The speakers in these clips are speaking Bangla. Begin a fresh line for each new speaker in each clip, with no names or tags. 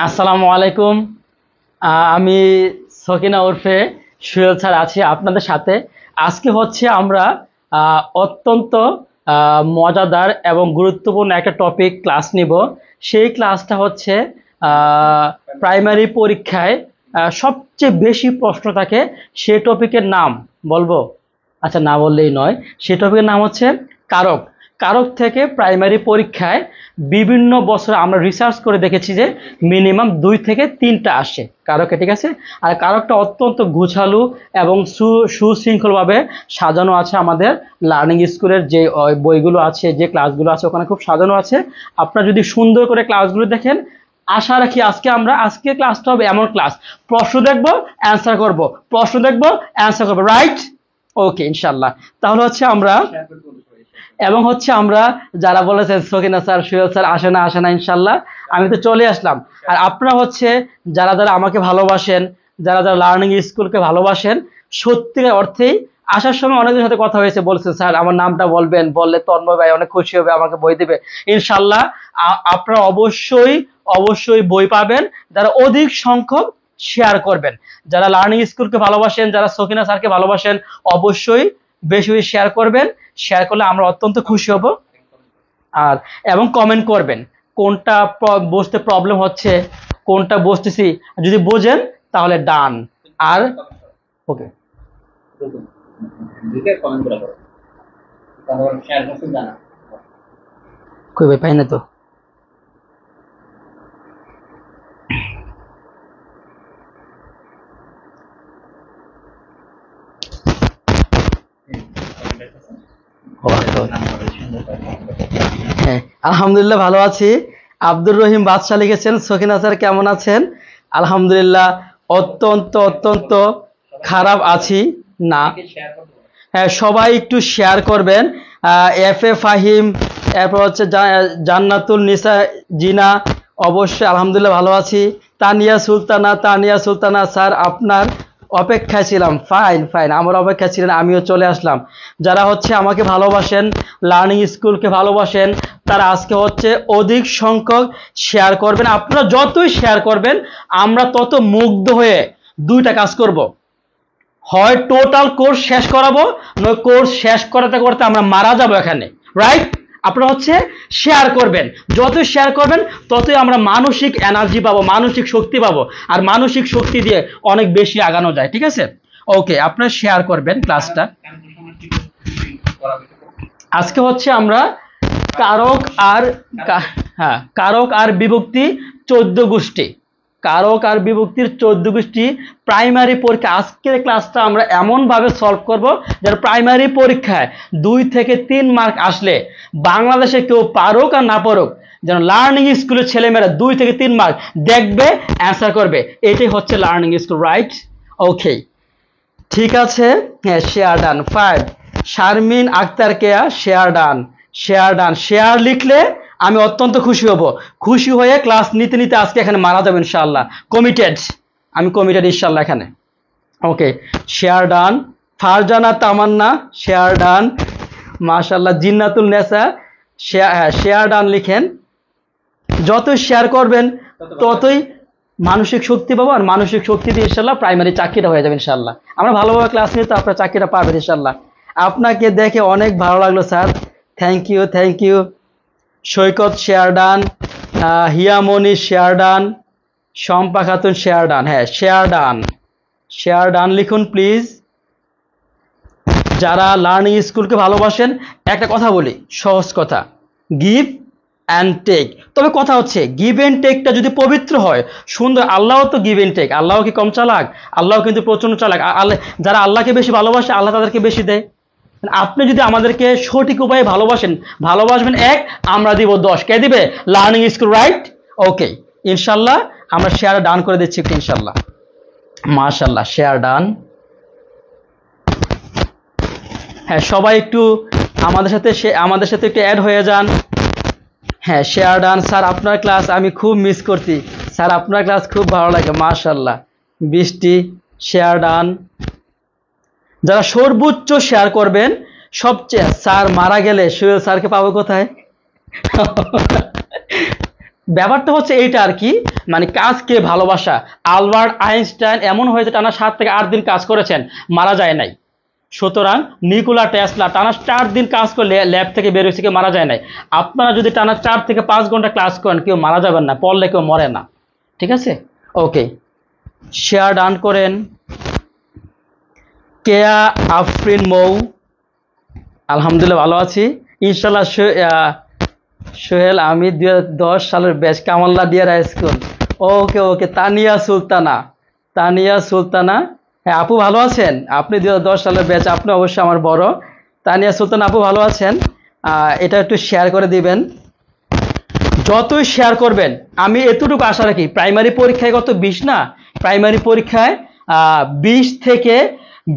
আসসালামু আলাইকুম। আমি সকিনা ওরফে সুয়েল স্যার আছি আপনাদের সাথে। আজকে হচ্ছে আমরা অত্যন্ত মজাদার এবং গুরুত্বপূর্ণ একটা টপিক ক্লাস নিব। সেই ক্লাসটা হচ্ছে প্রাইমারি পরীক্ষায় সবচেয়ে বেশি প্রশ্ন থাকে সেই টপিকের নাম বলবো। আচ্ছা, না বললেই নয়। সেই টপিকের নাম হচ্ছে কারক। কারক থেকে প্রাইমারি পরীক্ষায় বিভিন্ন বছর আমরা রিসার্চ করে দেখেছি যে মিনিমাম 2 থেকে 3টা আসে কারকে, ঠিক আছে। আর কারকটা অত্যন্ত গুছালো এবং সুশৃঙ্খলভাবে সাজানো আছে আমাদের লার্নিং স্কুলের যে বইগুলো আছে, যে ক্লাসগুলো আছে, ওখানে খুব সাজানো আছে। আপনারা যদি সুন্দর করে ক্লাসগুলো দেখেন, আশা রাখি আজকে ক্লাসটা হবে এমন ক্লাস, প্রশ্ন দেখবো অ্যান্সার করব, প্রশ্ন দেখবো অ্যান্সার করবো, রাইট? ওকে, ইনশাল্লাহ। তাহলে হচ্ছে আমরা যারা বলেছেন সকিনা স্যার, সুয়েল স্যার আসে না ইনশাল্লাহ, আমি তো চলে আসলাম। আর আপনারা হচ্ছে যারা যারা আমাকে ভালোবাসেন, যারা যারা লার্নিং স্কুলকে ভালোবাসেন, সত্যিকার অর্থেই আসার সময় অনেকদের সাথে কথা হয়েছে, বলছেন স্যার আমার নামটা বলবেন, বললে তন্ময় ভাই অনেক খুশি হবে, আমাকে বই দিবে। ইনশাল্লাহ আপনারা অবশ্যই বই পাবেন যারা অধিক সংখ্যক শেয়ার করবেন। যারা লার্নিং স্কুলকে ভালোবাসেন, যারা সকিনা স্যারকে ভালোবাসেন, অবশ্যই বেশি বেশি শেয়ার করবেন। শেয়ার করলে আমরা অত্যন্ত খুশি হব। আর এবং কমেন্ট করবেন কোনটা বুঝতে প্রবলেম হচ্ছে, কোনটা বুঝতেছি। যদি বোঝেন তাহলে ডান। আর ওকে, কই ভাই পাই না তো। হ্যাঁ, আলহামদুলিল্লাহ ভালো আছি। আব্দুর রহিম বাদশাহ লিখেছেন, সকিনা স্যার কেমন আছেন? আলহামদুলিল্লাহ অত্যন্ত খারাপ আছি না। হ্যাঁ, সবাই একটু শেয়ার করবেন। এফ এ ফাহিম, এরপর হচ্ছে জান্নাতুল নিসা জিনা, অবশ্যই আলহামদুলিল্লাহ ভালো আছি। তানিয়া সুলতানা স্যার আপনার অপেক্ষায় ছিলাম। ফাইন, আমার অপেক্ষায় ছিলেন, আমিও চলে আসলাম। যারা হচ্ছে আমাকে ভালোবাসেন, লার্নিং স্কুলকে ভালোবাসেন, তারা আজকে হচ্ছে অধিক সংখ্যক শেয়ার করবেন। আপনারা যতই শেয়ার করবেন আমরা তত মুগ্ধ হয়ে 2টা কাজ করব, হয় টোটাল কোর্স শেষ করাবো, নয় কোর্স শেষ করাতে করতে আমরা মারা যাবো এখানে, রাইট? আপনারা হচ্ছে শেয়ার করবেন, যতই শেয়ার করবেন ততই আমরা মানসিক এনার্জি পাবো, মানসিক শক্তি পাবো। আর মানসিক শক্তি দিয়ে অনেক বেশি আগানো যায়, ঠিক আছে? ওকে, আপনারা শেয়ার করবেন ক্লাসটা। আজকে হচ্ছে আমরা কারক আর কারক আর বিভক্তি 14 গোষ্ঠী, কারক আর বিভক্তির 14 গোষ্ঠী প্রাইমারি পরীক্ষা। আজকের ক্লাসটা আমরা এমন ভাবে সলভ করব যার প্রাইমারি পরীক্ষায় 2 থেকে 3 মার্ক আসলে বাংলাদেশে কেউ পারুক আর না পারুক, যেন লার্নিং স্কুলের ছেলেমেয়েরা 2 থেকে 3 মার্ক দেখবে, অ্যান্সার করবে। এটাই হচ্ছে লার্নিং স্কুল, রাইট? ওকে, ঠিক আছে। হ্যাঁ, শেয়ার ডান। 5 শারমিন আক্তার কেয়া, শেয়ার লিখলে আমি অত্যন্ত খুশি হব। খুশি হয়ে ক্লাস নিতে নিতে আজকে এখানে মারা যাবে ইনশাআল্লাহ। আমি কমিটেড ইনশাআল্লাহ এখানে। ওকে, শেয়ার ডান। ফারজানা তামান্না, শেয়ার ডান। মাশাআল্লাহ। জিন্নাতুল নেসা, শেয়ার ডান লিখেন। যতই শেয়ার করবেন ততই মানসিক শক্তি পাবো, আর মানসিক শক্তি দিয়ে ইনশাআল্লাহ প্রাইমারি চাকরিটা হয়ে যাবে ইনশাআল্লাহ। আমরা ভালোভাবে ক্লাস নিয়ে তো আপনার চাকরিটা পাবেন ইনশাআল্লাহ। আপনাকে দেখে অনেক ভালো লাগলো sir, thank you. Saikat share done, Hiyamoni share done, Shampa Khatun share done. হ্যাঁ, শেয়ার ডান লিখুন প্লিজ। যারা লার্নিং স্কুলকে ভালোবাসেন, একটা কথা বলি, সহজ কথা, গিভ অ্যান্ড টেক। তবে কথা হচ্ছে গিভ অ্যান্ড টেকটা যদি পবিত্র হয়, সুন্দর। আল্লাহ তো গিভ অ্যান্ড টেক, আল্লাহ কি কম চালাক? আল্লাহ কিন্তু প্রচন্ড চালাক। যারা আল্লাহকে বেশি ভালোবাসে, আল্লাহ তাদেরকে বেশি দেয়। আপনি যদি আমাদেরকে সঠিক উপায়ে ভালোবাসবেন 1, আমরা দিব 10। কে দিবে? Learning school, right? ওকে, ইনশাল্লাহ আমরা শেয়ার ডান করে দিচ্ছি একটু ইনশাল্লাহ। মাশাল্লাহ, শেয়ার ডান। হ্যাঁ, সবাই একটু আমাদের সাথে একটু অ্যাড হয়ে যান। হ্যাঁ, শেয়ার ডান। স্যার আপনার ক্লাস আমি খুব মিস করছি, স্যার আপনার ক্লাস খুব ভালো লাগে, মাশাল্লাহ। বৃষ্টি, শেয়ার ডান। যারা সর্বোচ্চ শেয়ার করবেন, সবচেয়ে, স্যার মারা গেলে সুয়েল স্যারকে পাবো কোথায়? ব্যাপারটা হচ্ছে এইটা আর কি, মানে কাজকে ভালোবাসা। আলবার্ট আইনস্টাইন এমন হয়েছে টানা 7 থেকে 8 দিন কাজ করেছেন, মারা যায় নাই। সুতরাং নিকোলা টেসলা টানা 4 দিন কাজ করলে ল্যাব থেকে বের হয়েছে, কেউ মারা যায় নাই। আপনারা যদি টানা 4 থেকে 5 ঘন্টা ক্লাস করেন, কেউ মারা যাবেন না, পড়লে কেউ মরে না। ঠিক আছে, ওকে, শেয়ার ডান করেন। কেয়া আফরিন মৌ, আলহামদুলিল্লাহ ভালো আছি ইনশাল্লাহ। সোহেল আমি 2010 সালের ব্যাচ, কামাল্লা দিয়ারা স্কুল। ওকে ওকে, তানিয়া সুলতানা, তানিয়া সুলতানা, হ্যাঁ আপু ভালো আছেন? আপনি 2010 সালের ব্যাচ, আপনি অবশ্যই আমার বড়। তানিয়া সুলতানা আপু ভালো আছেন? এটা একটু শেয়ার করে দিবেন। যতই শেয়ার করবেন, আমি এতটুকু আশা রাখি, প্রাইমারি পরীক্ষায় কত 20 না, প্রাইমারি পরীক্ষায় 20 থেকে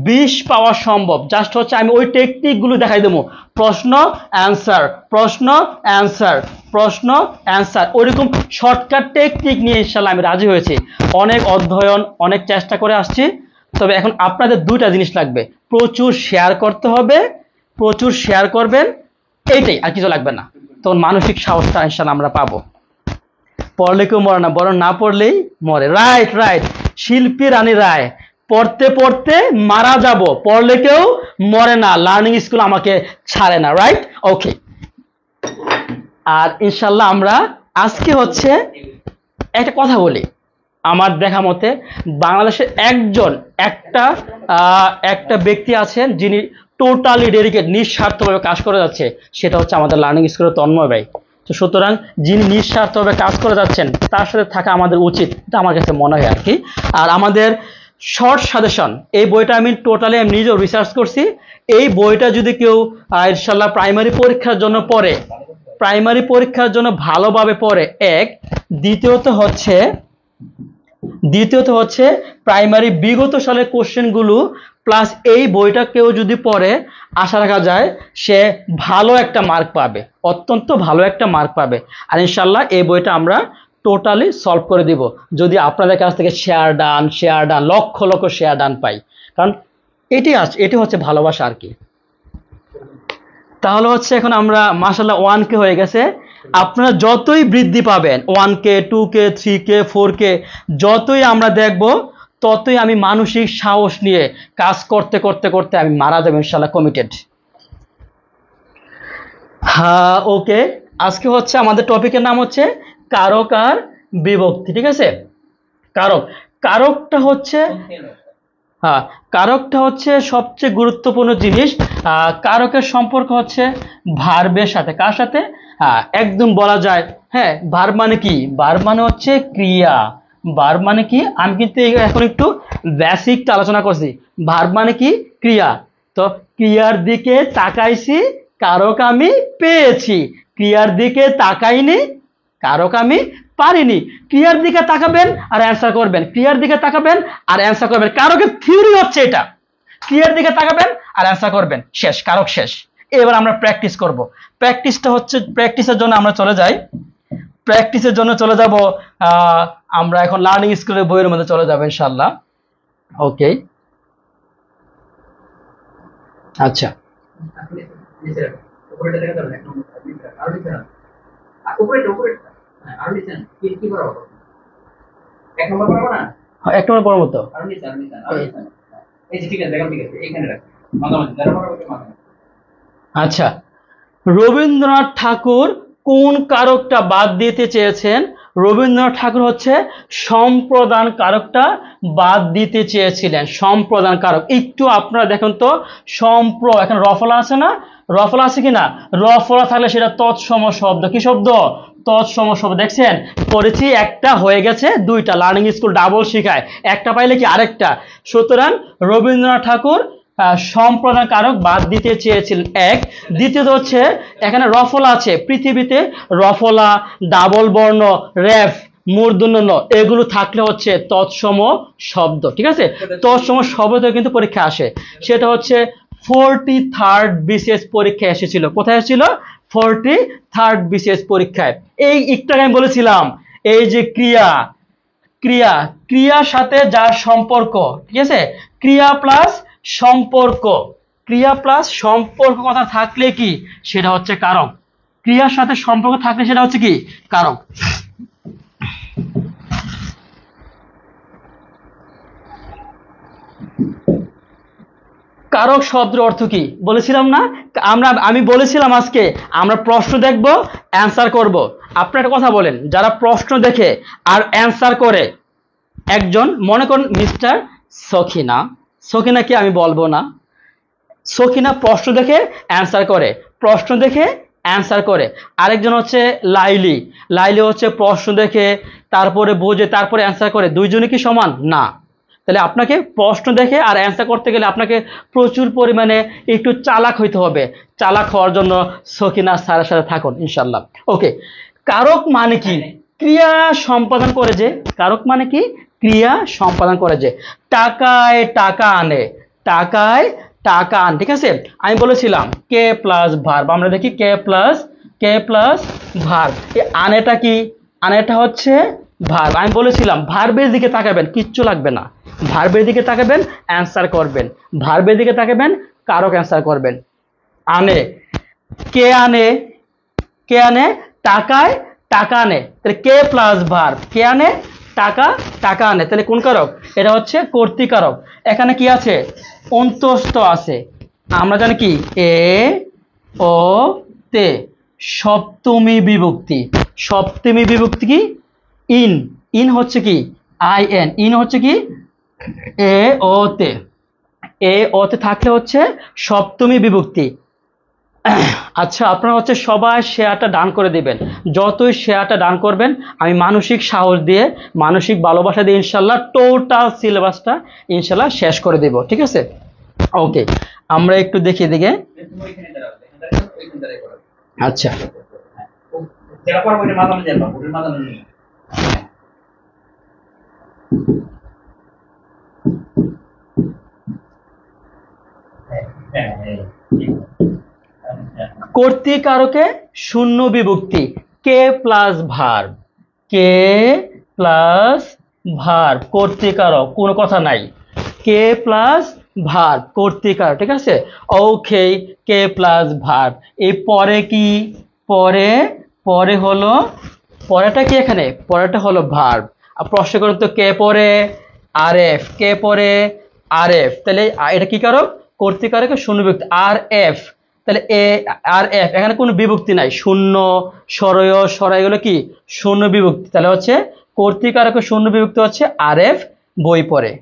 20 পাওয়া সম্ভব। জাস্ট হচ্ছে আমি ওই টেকনিকগুলো দেখাই দেবো, প্রশ্ন অ্যান্সার, প্রশ্ন অ্যান্সার, প্রশ্ন অ্যান্সার, ওইরকম শর্টকাট টেকনিক নিয়ে ইনশাল্লাহ আমি রাজি হয়েছি। অনেক অধ্যয়ন, অনেক চেষ্টা করে আসছি। তবে এখন আপনাদের দুইটা জিনিস লাগবে, প্রচুর শেয়ার করতে হবে, প্রচুর শেয়ার করবেন, এইটাই, আর কিছু লাগবে না। তখন মানসিক সাহসটা ইনশাল্লাহ আমরা পাবো। পড়লে কেউ মরে না, বরং না পড়লেই মরে। রাইট রাইট, শিল্পী রানী রায়, পড়তে পড়তে মারা যাব, পড়লে কেউ মরে না, লার্নিং স্কুল আমাকে ছাড়ে না। রাইট, ওকে। আর ইনশাল্লাহ আমরা আজকে হচ্ছে একটা কথা বলি, আমার দেখা মতে বাংলাদেশের একটা ব্যক্তি আছেন যিনি টোটালি ডেডিকেট, নিঃস্বার্থভাবে কাজ করে যাচ্ছে, সেটা হচ্ছে আমাদের লার্নিং স্কুলের তন্ময় ভাই। তো সুতরাং যিনি নিঃস্বার্থভাবে কাজ করে যাচ্ছেন, তার সাথে থাকা আমাদের উচিত, এটা আমার কাছে মনে হয় আর কি। আর আমাদের শর্ট সাজেশন, এই বইটা আমি টোটালি আমি নিজেও রিসার্চ করছি। এই বইটা যদি কেউ ইনশাল্লাহ প্রাইমারি পরীক্ষার জন্য পড়ে, প্রাইমারি পরীক্ষার জন্য ভালোভাবে পড়ে, এক, দ্বিতীয়ত হচ্ছে প্রাইমারি বিগত সালের কোশ্চেনগুলো প্লাস এই বইটা কেউ যদি পড়ে, আশা রাখা যায় সে ভালো একটা মার্ক পাবে, অত্যন্ত ভালো একটা মার্ক পাবে। আর ইনশাল্লাহ এই বইটা আমরা টোটালি সলভ করে দিব যদি আপনাদের কাছ থেকে share done lakh lakh share done পাই, কারণ এটি হচ্ছে ভালোবাসা আর কি। তাহলে হচ্ছে এখন আমরা মাশাআল্লাহ 1K হয়ে গেছে। আপনারা যতই বৃদ্ধি পাবেন, 1K 2K 3K 4K যতই আমরা দেখব, ততই আমি মানসিক সাহস নিয়ে কাজ করতে করতে করতে আমি মারা যাবো ইনশাআল্লাহ, কমিটেড। হ্যাঁ, ওকে, আজকে হচ্ছে আমাদের টপিকের নাম হচ্ছে কারক আর বিভক্তি। ঠিক আছে, কারকটা হচ্ছে সবচেয়ে গুরুত্বপূর্ণ জিনিস। কারকের সম্পর্ক হচ্ছে ভার্বের সাথে, কার সাথে? একদম বলা যায়, হ্যাঁ, ভার্ব মানে কি? ভার্ব মানে হচ্ছে ক্রিয়া। ভার্ব মানে কি? আমি কিন্তু এখন একটু বেসিকটা আলোচনা করছি। ভার্ব মানে কি? ক্রিয়া। তো ক্রিয়ার দিকে তাকাইছি, কারক আমি পেয়েছি। ক্রিয়ার দিকে তাকাইনি, কারক আমি পারিনি। ক্রিয়ার দিকে তাকাবেন আর অ্যান্সার করবেন, ক্রিয়ার দিকে তাকাবেন আর অ্যান্সার করবেন। কারকের থিওরি হচ্ছে এটা, ক্রিয়ার দিকে তাকাবেন আর অ্যান্সার করবেন, শেষ, কারক শেষ। এবার আমরা প্র্যাকটিস করব। প্র্যাকটিসের জন্য আমরা চলে যাব আমরা এখন লার্নিং স্কুলের বইয়ের মধ্যে চলে যাব ইনশাআল্লাহ। ওকে, আচ্ছা, এক নম্বর পড়বো তো। আচ্ছা, রবীন্দ্রনাথ ঠাকুর কোন কারকটা বাদ দিতে চেয়েছেন? রবীন্দ্রনাথ ঠাকুর হচ্ছে সম্প্রদান কারকটা বাদ দিতে চেয়েছিলেন। সম্প্রদান কারক একটু আপনারা দেখুন তো, এখন রফলা আছে না? রফলা আছে কিনা? রফলা থাকলে সেটা তৎসম শব্দ। কি শব্দ? তৎসম শব্দ। দেখছেন, পড়েছি, একটা হয়ে গেছে দুইটা। লার্নিং স্কুল ডাবল শিখায়, একটা পাইলে কি আরেকটা। সুতরাং রবীন্দ্রনাথ ঠাকুর সম্প্রদান কারক বাদ দিতে চেয়েছিলেন, এক। দ্বিতীয়ত হচ্ছে এখানে রফলা আছে, পৃথিবীতে রফলা, ডাবল বর্ণ, রেফ, মূর্ধন্য ণ এগুলো থাকলে হচ্ছে তৎসম শব্দ। ঠিক আছে, তৎসম শব্দ কিন্তু পরীক্ষা আসে। সেটা হচ্ছে 43rd BCS পরীক্ষায় এসেছিল। কোথায় এসেছিল? 43rd BCS পরীক্ষায়। এই একটু আগে আমি বলেছিলাম, এই যে ক্রিয়ার সাথে যার সম্পর্ক, ঠিক আছে, ক্রিয়া প্লাস সম্পর্ক কথা থাকলে কি, সেটা হচ্ছে কারক। ক্রিয়ার সাথে সম্পর্ক থাকলে সেটা হচ্ছে কি? কারক। কারক শব্দের অর্থ কি বলেছিলাম না? আমি বলেছিলাম আজকে আমরা প্রশ্ন দেখব, অ্যান্সার করব। আপনারা একটা কথা বলেন, যারা প্রশ্ন দেখে আর অ্যান্সার করে, একজন মনে করেন মিস্টার সখিনা, সখিনাকে আমি বলবো না, সখিনা প্রশ্ন দেখে অ্যান্সার করে, প্রশ্ন দেখে অ্যান্সার করে। আরেকজন হচ্ছে লাইলি, লাইলি হচ্ছে প্রশ্ন দেখে তারপরে বোঝে তারপরে অ্যান্সার করে। দুইজনে কি সমান না? তাহলে আপনাকে প্রশ্ন দেখে আর অ্যান্সার করতে গেলে আপনাকে প্রচুর পরিমাণে একটু চালাক হইতে হবে। চালাক হওয়ার জন্য সখিনা স্যারের সাথে থাকুন ইনশাল্লাহ। ওকে, কারক মানে কি? ক্রিয়া সম্পাদন করে যে। কারক মানে কি? ক্রিয়া সম্পাদন করে যে। টাকায় টাকা আনে, টাকায় টাকা আন, ঠিক আছে? আমি বলেছিলাম কে প্লাস ভার্ব, আমরা দেখি কে প্লাস ভার্ব। এই আনেটা কি? আনেটা হচ্ছে ভার্ব। আমি বলেছিলাম ভার্বের দিকে তাকাবেন, কিচ্ছু লাগবে না, ভার্বের দিকে তাকাবেন, অ্যান্সার করবেন, ভার্বের দিকে তাকাবেন, কারক অ্যান্সার করবেন। আনে, কে আনে? কে আনে? টাকায় টাকা আনে, তাহলে কে প্লাস ভার্ব, কে আনে? টাকা টাকা আনে, তাহলে কোন কারক? এটা হচ্ছে কর্তৃকারক। এখানে কি আছে? অন্তস্থ আছে, আমরা জানি কি এ ও তে, সপ্তমী বিভক্তি। সপ্তমী বিভক্তি কি? ইন, ইন হচ্ছে কি আই এন, ইন হচ্ছে কি এ ও তে, এ ও তে থাকলে হচ্ছে সপ্তমী বিভক্তি। আচ্ছা, আপনারা হচ্ছে সবাই শেয়ারটা ডান করে দিবেন। যতই শেয়ারটা ডান করবেন, আমি মানসিক সাহস দিয়ে, মানসিক ভালোবাসা দিয়ে ইনশাল্লাহ টোটাল সিলেবাসটা ইনশাল্লাহ শেষ করে দেব, ঠিক আছে? ওকে, আমরা একটু দেখি এদিকে। আচ্ছা, কর্তৃকারকে শূন্য বিভক্তি, k plus verb, k plus verb কর্তৃকারক, কোনো কথা নাই, কে প্লাস ভার্ব কর্তৃকারক, ঠিক আছে? ওকে, কে প্লাস ভার্ব। এই পরে কি? পরে, পরে হলো, পরেটা কি এখানে? পরেটা হলো ভার্ব। আর প্রশ্ন করুন তো কে পরে? আর এফ, কে পরে? আর এফ, তাহলে এটা কি কারক? কর্তৃকারকে শূন্য বিভক্তি আর এফ, তাহলে এ আর এফ, এখানে কোনো বিভক্তি নাই, শূন্য সরয় সরাই এগুলো কি শূন্য বিভক্তি, তাহলে হচ্ছে কর্তৃকারকে শূন্য বিভক্তি হচ্ছে আর এফ বই পড়ে।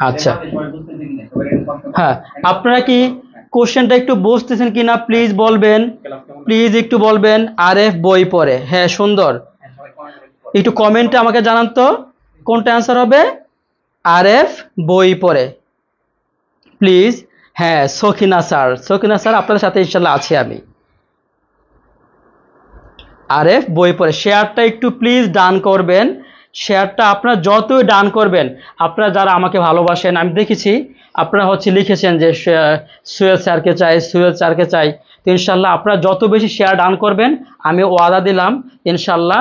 আচ্ছা, হ্যাঁ, আপনারা কি কোশ্চেনটা একটু বুঝতেছেন কিনা প্লিজ বলবেন, প্লিজ একটু বলবেন। আর এফ বই পড়ে, হ্যাঁ সুন্দর, একটু কমেন্টে আমাকে জানান তো কোনটা অ্যান্সার হবে। আর এফ বই পড়ে প্লিজ। হ্যাঁ, সখিনা স্যার, সখিনা স্যার আপনাদের সাথে ইনশাল্লাহ আছি আমি। আর এফ বই পড়ে, শেয়ারটা একটু প্লিজ ডান করবেন। শেয়ারটা আপনারা যতই ডান করবেন, আপনারা যারা আমাকে ভালোবাসেন, আমি দেখেছি আপনারা হচ্ছে লিখেছেন যে সুয়েল স্যারকে চাই, সুয়েল স্যারকে চাই। তো ইনশাল্লাহ আপনারা যত বেশি শেয়ার ডান করবেন, আমি ওয়াদা দিলাম ইনশাল্লাহ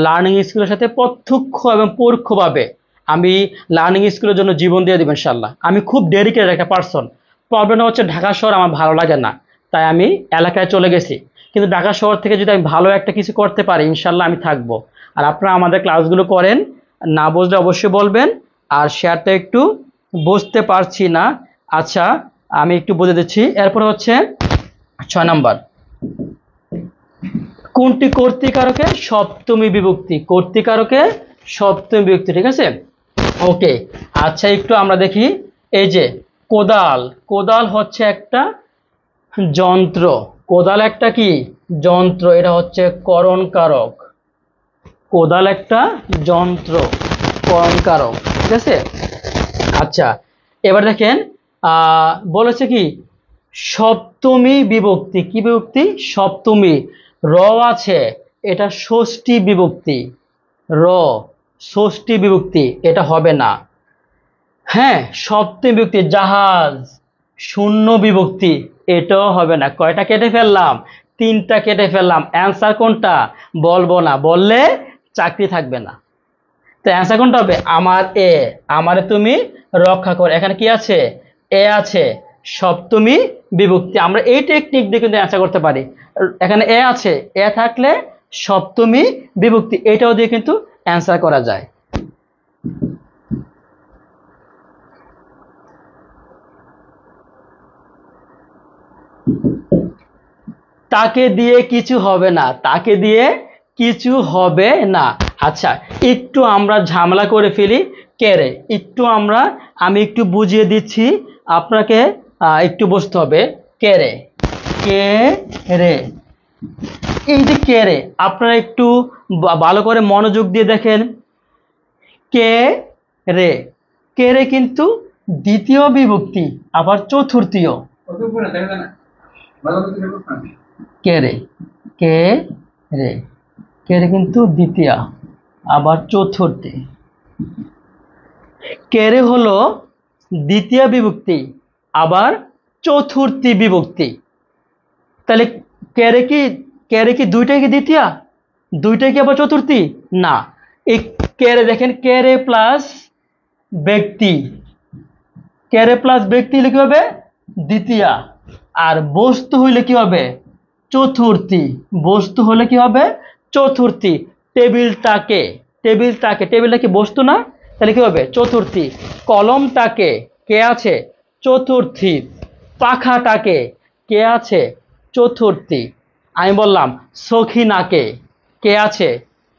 লার্নিং স্কুলের সাথে প্রত্যক্ষ এবং পরোক্ষভাবে আমি লার্নিং স্কুলের জন্য জীবন দিয়ে দেবো ইনশাল্লাহ। আমি খুব ডেডিকেটেড একটা পার্সন। প্রবলেমটা হচ্ছে ঢাকা শহর আমার ভালো লাগে না, তাই আমি এলাকায় চলে গেছি। কিন্তু ঢাকা শহর থেকে যদি আমি ভালো একটা কিছু করতে পারি, ইনশাল্লাহ আমি থাকবো। আর আপনারা আমাদের ক্লাসগুলো করেন, না বুঝলে অবশ্যই বলবেন। আর শেয়ারটা একটু বুঝতে পারছি না, আচ্ছা আমি একটু বুঝে দিচ্ছি। এরপর হচ্ছে 6 নাম্বার, কোনটি কর্তৃকারকে সপ্তমী বিভক্তি? কর্তৃকারকে সপ্তমী বিভক্তি, ঠিক আছে? ওকে, আচ্ছা একটু আমরা দেখি। এই যে কোদাল, কোদাল হচ্ছে একটা যন্ত্র, কোদাল একটা কি যন্ত্র, এটা হচ্ছে করণ কারক। কোদাল একটা যন্ত্র, করণ কারক, ঠিক আছে? আচ্ছা, এবার দেখেন বলেছে কি সপ্তমী বিভক্তি, কি বিভক্তি? সপ্তমী। র আছে, এটা ষষ্ঠী বিভক্তি, র ষষ্ঠী বিভক্তি, এটা হবে না। হ্যাঁ, সপ্তমী বিভক্তি, জাহাজ শূন্য বিভক্তি, এটাও হবে না। কয়টা কেটে ফেললাম? 3টা কেটে ফেললাম। অ্যান্সার কোনটা বলবো না, বললে চাকরি থাকবে না। তো অ্যান্সার কোনটা হবে? আমার এ, আমারে তুমি রক্ষা কর। এখানে কি আছে? এ আছে, সপ্তমী বিভক্তি। আমরা এই টেকনিক দিয়ে কিন্তু অ্যান্সার করতে পারি। এখানে এ আছে, এ থাকলে সপ্তমী বিভক্তি, এটাও দিয়ে কিন্তু অ্যান্সার করা যায়। তাকে দিয়ে কিছু হবে না, তাকে দিয়ে কিছু হবে না। আচ্ছা, একটু আমরা ঝামেলা করে ফেলি, কে রে। আমি একটু বুঝিয়ে দিচ্ছি, আপনাকে একটু বুঝতে হবে। কে রে, কে রে, এই যে কে রে, আপনারা একটু ভালো করে মনোযোগ দিয়ে দেখেন। কে রে, কে রে কিন্তু দ্বিতীয় বিভক্তি, আবার চতুর্থীয়। কে রে, কে রে, কে রে কিন্তু দ্বিতীয়, আবার চতুর্থী। কে রে হলো দ্বিতীয় বিভক্তি, আবার চতুর্থী বিভক্তি। তাহলে কে রে কি দুইটাই কি দ্বিতীয়, দুইটাই কি আবার চতুর্থী? না, এই কে রে দেখেন, কে রে প্লাস ব্যক্তি, কে রে প্লাস ব্যক্তি হলে কি হবে? দ্বিতীয়া। আর বস্তু হইলে কি হবে? চতুর্থী। বস্তু হলে কি হবে? চতুর্থী। টেবিলটাকে, টেবিলটা কি বস্তু না? তাহলে কি হবে? চতুর্থী। কলমটাকে, কে আছে? চতুর্থী। পাখাটাকে, কে আছে? চতুর্থী। আমি বললাম সখিনাকে, কে আছে?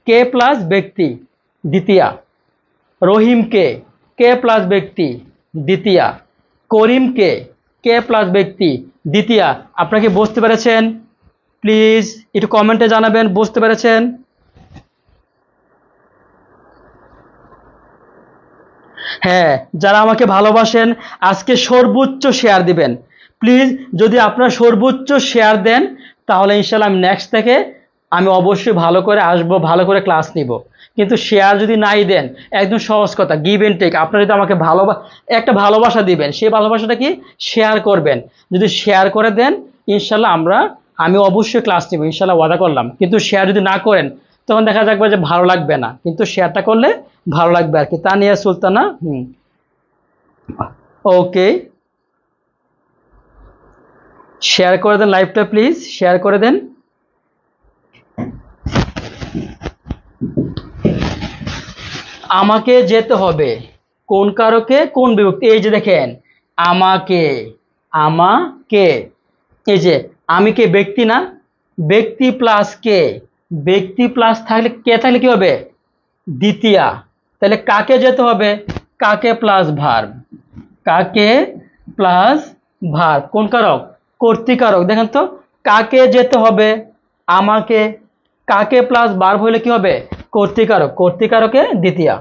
কে প্লাস ব্যক্তি, দ্বিতীয়া। রহিমকে, কে প্লাস ব্যক্তি, দ্বিতীয়া। করিমকে, কে প্লাস ব্যক্তি, দ্বিতীয়া। আপনারা কি বুঝতে পেরেছেন? প্লিজ একটু কমেন্টে জানাবেন বুঝতে পেরেছেন। হ্যাঁ, যারা আমাকে ভালোবাসেন আজকে সর্বোচ্চ শেয়ার দিবেন প্লিজ। যদি আপনারা সর্বোচ্চ শেয়ার দেন তাহলে ইনশাল্লাহ আমি নেক্সট থেকে আমি অবশ্যই ভালো করে আসবো, ভালো করে ক্লাস নিব। কিন্তু শেয়ার যদি নাই দেন, একদম সহজ কথা, গিভ এন্ড টেক। আপনারা যদি আমাকে একটা ভালোবাসা দিবেন, সেই ভালোবাসাটা কি? শেয়ার করবেন। যদি শেয়ার করে দেন ইনশাল্লাহ আমি অবশ্যই ক্লাস নিব, ইনশাল্লাহ ওয়াদা করলাম। কিন্তু শেয়ার যদি না করেন তখন দেখা যাবে যে ভালো লাগবে না, কিন্তু শেয়ারটা করলে ভালো লাগবে আর কি। তানিয়া সুলতানা, ওকে, শেয়ার করে দেন লাইভটা, প্লিজ শেয়ার করে দেন। আমাকে যেতে হবে, কোন কারকে কোন বিভক্তি? এই যে দেখেন, আমাকে, আমাকে, এই যে আমি কে ব্যক্তি না? ব্যক্তি প্লাস কে, ব্যক্তি প্লাস থাকলে কে থাকলে কি হবে? দ্বিতীয়া। তাহলে কাকে যেতে হবে? কাকে প্লাস ভার্ব, কাকে প্লাস ভার্ব। কোন কারক? কর্তৃকারক। দেখেন তো, কাকে যেতে হবে? আমাকে। কাকে প্লাস ভার্ব হলে কি হবে? কর্তৃকারক, কর্তৃকারকে দ্বিতীয়া।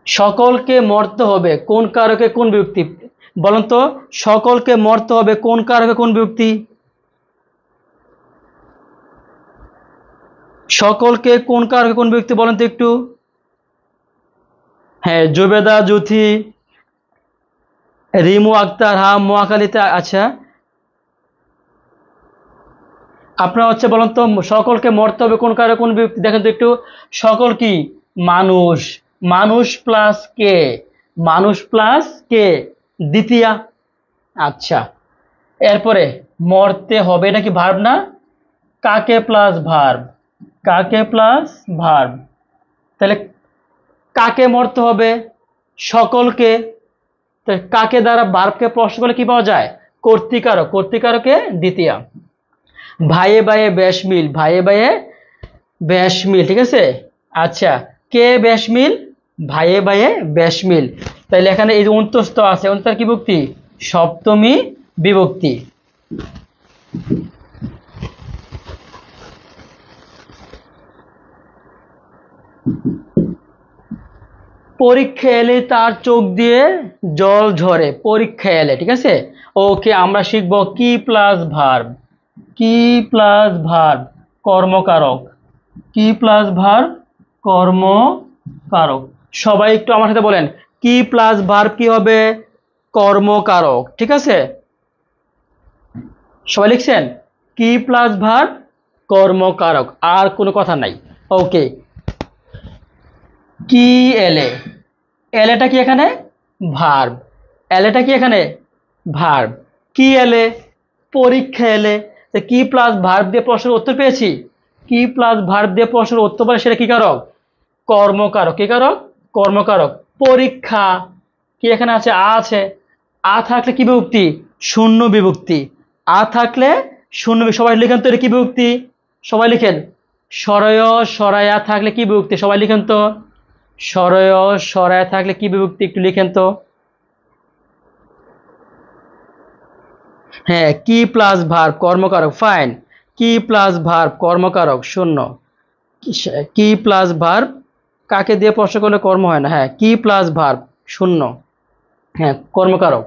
সকলকে মরতে হবে, কোন কারকে কোন বিভক্তি? বলেন তো, সকলকে মরতে হবে কোন কারকে কোন বিভক্তি? সকলকে কোন কারকে কোন বিভক্তি বলেন তো একটু। হ্যাঁ, জুবেদা, জুথি, রিমু আক্তার, হ্যাঁ মোয়াখালীতে। আচ্ছা, আপনারা হচ্ছে বলেন তো, সকলকে মরতে হবে কোন কারকে কোন বিভক্তি? দেখেন তো একটু। সকল কি? মানুষ, মানুষ প্লাস কে, মানুষ প্লাস কে, দ্বিতীয়া। আচ্ছা, এরপরে মরতে হবে, এটা কি ভার্ব না? কাকে প্লাস ভার্ব, কাকে প্লাস ভার্ব। তাহলে কাকে মরতে হবে? সকলকে। কাকে দ্বারা ভার্বকে প্রশ্ন করলে কি পাওয়া যায়? কর্তৃকারক, কর্তৃকারকে দ্বিতীয়া। ভাইয়ে ভাইয়ে বেশমিল, ভাইয়ে ভাইয়ে বেশমিল, ঠিক আছে। আচ্ছা, কে বেশমিল? ভাইয়ে ভাইয়ে বেশমিল। তাহলে এখানে এই যে অন্তস্থ আছে, অন্তর কি বিভক্তি? সপ্তমী বিভক্তি। পরীক্ষা এলে তার চোখ দিয়ে জল ঝরে, পরীক্ষা এলে, ঠিক আছে। ওকে, আমরা শিখবো কি প্লাস ভার্ব, কি প্লাস ভার্ব কর্মকারক, কি প্লাস ভার্ব কর্মকারক। সবাই একটু আমার সাথে বলেন, কি প্লাস ভার্ব কি হবে? কর্মকারক, ঠিক আছে। সবাই লিখছেন? কি প্লাস ভার্ব কর্মকারক, আর কোনো কথা নাই। ওকে, কি এলে, এলেটা কি এখানে? ভার্ব। এলেটা কি এখানে? ভার্ব। কি এলে? পরীক্ষা এলে। কি প্লাস ভার্ব দিয়ে প্রশ্নের উত্তর পেয়েছি। কি প্লাস ভার্ব দিয়ে প্রশ্নের উত্তর পারে, সেটা কি কারক? কর্মকারক। কি কারক? কর্মকারক। পরীক্ষা, কি এখানে আছে? আ আছে। আ থাকলে কি বিভক্তি? শূন্য বিভক্তি। আ থাকলে শূন্য সবাই লিখেন তো, এটা কি বিভক্তি? সবাই লিখেন। সরয় সরায়া থাকলে কি বিভক্তি? সবাই লিখেন তো। সরয় সরায়া থাকলে কি বিভক্তি? একটু লিখেন তো। হ্যাঁ, কি প্লাস ভার্ব কর্মকারক, ফাইন। কি প্লাস ভার্ব কর্মকারক শূন্য। কি প্লাস ভার্ব কাকে দিয়ে প্রশ্ন করলে কর্ম হয় না? হ্যাঁ, কি প্লাস ভার্ব শূন্য, হ্যাঁ কর্মকারক।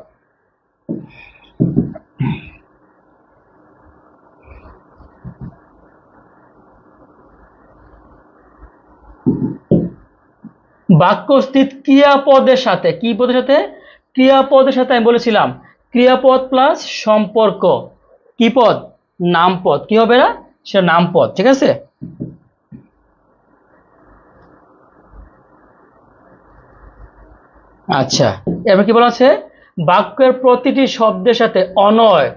বাক্যস্থিত ক্রিয়াপদের সাথে, কি পদের সাথে? ক্রিয়াপদের সাথে আমি বলেছিলাম ক্রিয়াপদ প্লাস সম্পর্ক। কি পদ? নামপদ। কি হবে না? সেটা নামপদ, ঠিক আছে। আচ্ছা, এবার কি বলা আছে? বাক্যের প্রতিটি শব্দের সাথে অনয়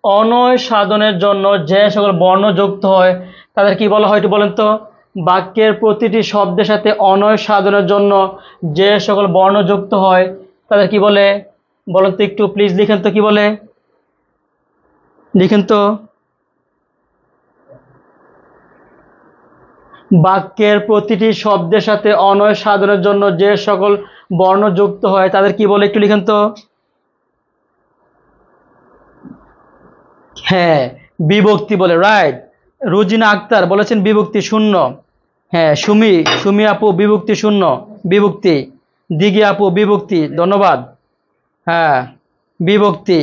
অনয় সাধনের জন্য যে সকল বর্ণ যুক্ত হয় তাদের কি বলা হয় একটু বলেন তো। বাক্যের প্রতিটি শব্দের সাথে অনয় সাধনের জন্য যে সকল বর্ণ যুক্ত হয় তাদের কি বলে? বলেন তো একটু প্লিজ, লিখেন তো কি বলে, লিখেন তো। বাক্যের প্রতিটি শব্দের সাথে অনয় সাধনের জন্য যে সকল বর্ণ যুক্ত হয় তাদের কি বলে? একটু লিখেন তো। হ্যাঁ, বিভক্তি বলে, রাইট। রুজিনা আক্তার বলেছেন বিভক্তি শূন্য। হ্যাঁ, সুমি আপু বিভক্তি শূন্য, বিভক্তি। দিঘি আপু বিভক্তি, ধন্যবাদ। হ্যাঁ, বিভক্তি।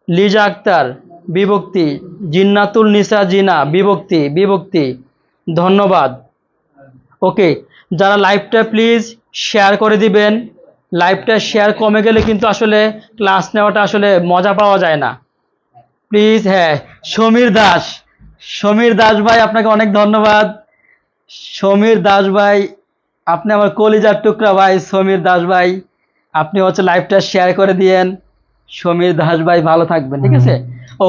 লিজা আক্তার বিভক্তি। জিন্নাতুল নিসা জিনা বিভক্তি, বিভক্তি, ধন্যবাদ। ওকে, যারা লাইভটা প্লিজ শেয়ার করে দিবেন। লাইভটা শেয়ার কমে গেলে কিন্তু আসলে ক্লাস নেওয়াটা আসলে মজা পাওয়া যায় না। প্লিজ, হ্যাঁ। সমীর দাস ভাই আপনাকে অনেক ধন্যবাদ। সমীর দাস ভাই, আপনি আমার কলিজার টুকরা ভাই। সমীর দাস ভাই, আপনি হচ্ছে লাইভটা শেয়ার করে দিয়েন। সমীর দাস ভাই ভালো থাকবেন, ঠিক আছে।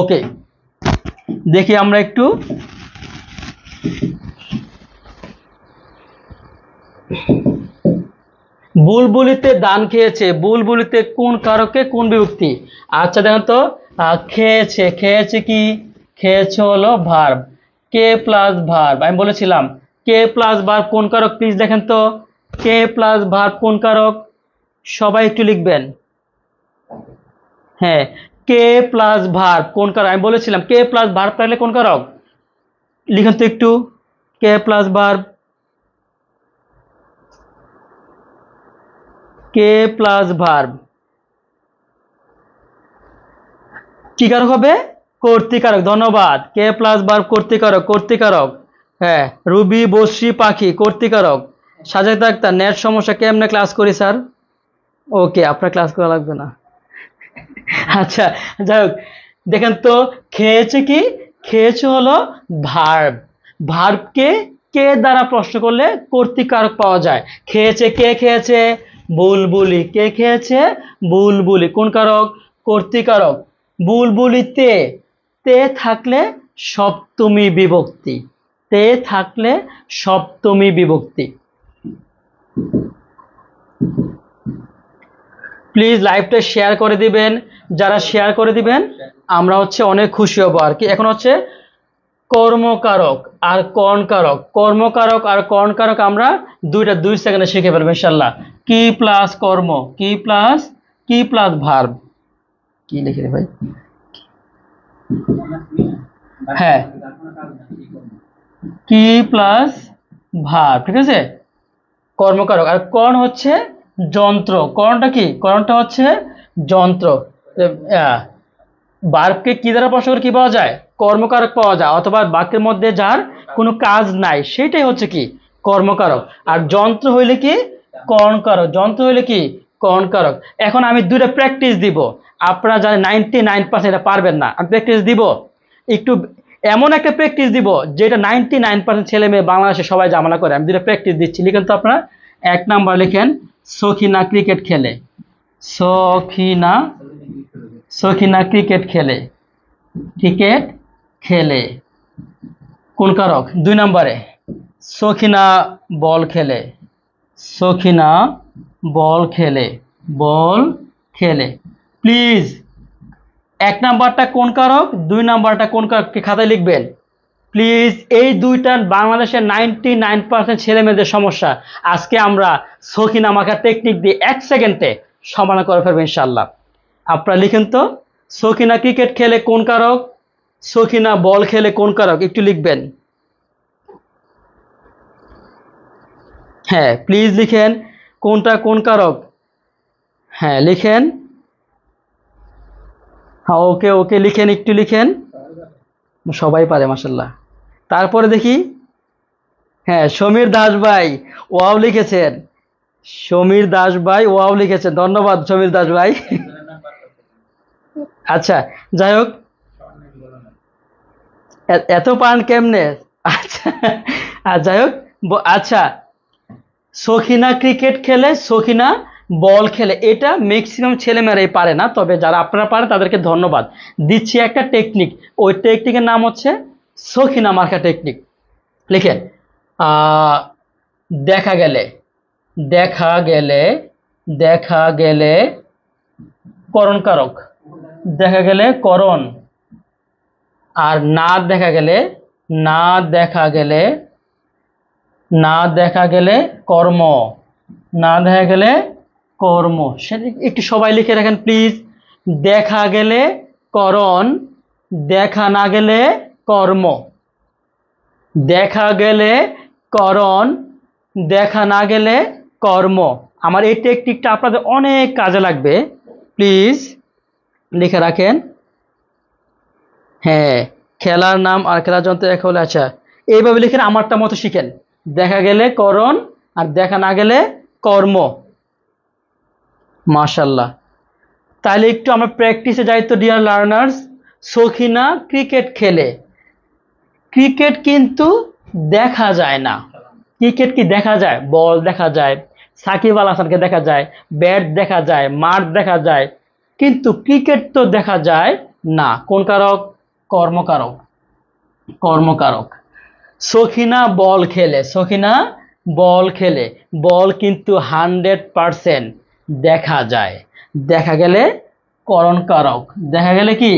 ওকে, দেখি আমরা একটু বুলবুলিতে দান খেয়েছে, বুলবুলিতে কোন কারকে কোন বিভক্তি? আচ্ছা দেখেন তো, খেয়েছে, খেয়েছে কি? খেয়েছে হলো ভার্ব, কে প্লাস ভার্ব। আমি বলেছিলাম কে প্লাস ভার্ব কোন কারক, প্লিজ দেখেন তো। কে প্লাস ভার্ব কোন কারক? সবাই একটু লিখবেন। হ্যাঁ, কে প্লাস ভার্ব কোন কারক? আমি বলেছিলাম কে প্লাস ভার্ব থাকলে কোন কারক? লিখেন তো একটু। K plus verb, k plus verb কি কারক হবে? কর্তৃকারক, ধন্যবাদ। K plus verb কর্তৃকারক, কর্তৃকারক। হ্যাঁ, রুবি বসি পাখি কর্তৃকারক। সাজাতে আক্তার নেট সমস্যা, কেমনে ক্লাস করি স্যার? ওকে, আপনার ক্লাস করা লাগবে না। আচ্ছা, যাই হোক, দেখেন তো, খেয়েছে কি? খেয়েছে হলো ভার্ব। ভার্বকে কে দ্বারা প্রশ্ন করলে কর্তৃকারক পাওয়া যায়। খেয়েছে, কে খেয়েছে? বুলবুলি। কে খেয়েছে? বুলবুলি। কোন কারক? কর্তৃকারক। বুলবুলিতে, তে থাকলে সপ্তমী বিভক্তি। তে থাকলে সপ্তমী বিভক্তি। প্লিজ লাইভটা শেয়ার করে দিবেন। যারা শেয়ার করে দিবেন আমরা হচ্ছে অনেক খুশি হব আর কি। এখন হচ্ছে কর্মকারক আর কর্ণকারক। কর্মকারক আর কর্ণকারক আমরা 2 সেকেন্ডে শিখে ফেলবো ইনশাল্লাহ। কি প্লাস কর্ম, কি প্লাস ভার্ব। কি লিখে রে ভাই? হ্যাঁ, কি প্লাস ভার্ব, ঠিক আছে। কর্মকারক। আর কর্ণ হচ্ছে যন্ত্র। কর্ণটা কি? কর্ণটা হচ্ছে যন্ত্র। ভার্বকে কি দ্বারা প্রশ্ন করে কি পাওয়া যায়? কর্মকারক পাওয়া যায়, অথবা বাক্যের মধ্যে যার কোনো কাজ নাই সেটাই হচ্ছে কি? কর্মকারক। আর যন্ত্র হইলে কি? কর্ণকারক। যন্ত্র হইলে কি? কর্ণকারক। এখন আমি 2টা প্র্যাকটিস দিব। আপনারা জানেন 99% এটা পারবেন না, আমি প্র্যাকটিস দিব একটু। এমন একটা প্র্যাকটিস দিব যেটা 99% ছেলে মেয়ে বাংলাদেশে সবাই জামালা করে। আমি 2টা প্র্যাকটিস দিচ্ছি, লিখেন তো আপনারা। 1 নাম্বার লিখেন, সখিনা ক্রিকেট খেলে। সখিনা, সখিনা ক্রিকেট খেলে। ক্রিকেট খেলে কোন কারক? 2 নম্বরে, সখিনা বল খেলে। সখিনা বল খেলে, বল খেলে। প্লিজ 1 নাম্বারটা কোন কারক, 2 নাম্বারটা কোন কারক খাতায় লিখবেন প্লিজ। এই দুইটা বাংলাদেশের 99% ছেলে মেয়েদের সমস্যা। আজকে আমরা সখিনা মাখা টেকনিক দিয়ে 1 সেকেন্ডে সমাধান করে ফেলবো ইনশাআল্লাহ। আপনারা লিখেন তো, সখিনা ক্রিকেট খেলে কোন কারক, সখিনা বল খেলে কোন কারক, একটু লিখবেন। হ্যাঁ প্লিজ লিখেন কোনটা কোন কারক। হ্যাঁ লিখেন। হ্যাঁ ওকে ওকে লিখেন, একটু লিখেন। সবাই পারে মাশাআল্লাহ। তারপরে দেখি, হ্যাঁ সমীর দাস ভাই ওয়াও লিখেছেন, সমীর দাস ভাই ওয়াও লিখেছেন, ধন্যবাদ সমীর দাস ভাই। আচ্ছা যাই হোক, এত পান কেমনে? আচ্ছা আর যাই হোক, আচ্ছা সখিনা ক্রিকেট খেলে, সখিনা বল খেলে, এটা ম্যাক্সিমাম ছেলেমেয়েরাই পারে না, তবে যারা আপনারা পারে তাদেরকে ধন্যবাদ দিচ্ছি। একটা টেকনিক, ওই টেকনিকের নাম হচ্ছে সখিনা মার্কা টেকনিক। লিখেন দেখা গেলে, দেখা গেলে, দেখা গেলে করণ কারক, দেখা গেলে করণ। আর না দেখা গেলে, না দেখা গেলে, না দেখা গেলে কর্ম, না দেখা গেলে কর্ম। সেটা একটু সবাই লিখে রাখেন প্লিজ। দেখা গেলে করণ, দেখা না গেলে কর্ম, দেখা গেলে করণ, দেখা না গেলে কর্ম। আমার এই টেকনিকটা আপনাদের অনেক কাজে লাগবে, প্লিজ লিখে রাখেন। হ্যাঁ খেলার নাম আর খেলার যন্ত্র এক হলে, আচ্ছা এইভাবে লিখেন, আমারটা মতো শিখেন। দেখা গেলে করণ আর দেখা না গেলে কর্ম। মাশাআল্লাহ। তাহলে একটু আমরা প্র্যাকটিসে যাই তো ডিয়ার লার্নার্স। সখিনা ক্রিকেট খেলে, ক্রিকেট কিন্তু দেখা যায় না। ক্রিকেট কি দেখা যায়? বল দেখা যায়, সাকিব আল হাসানকে দেখা যায়, ব্যাট দেখা যায়, মাঠ দেখা যায়, কিন্তু ক্রিকেট তো দেখা যায় না। কোন কারক? কর্মকারক, কর্মকারক। সখিনা বল খেলে, সখিনা বল খেলে, বল কিন্তু 100% দেখা যায়। দেখা গেলে করণ কারক, দেখা গেলে কি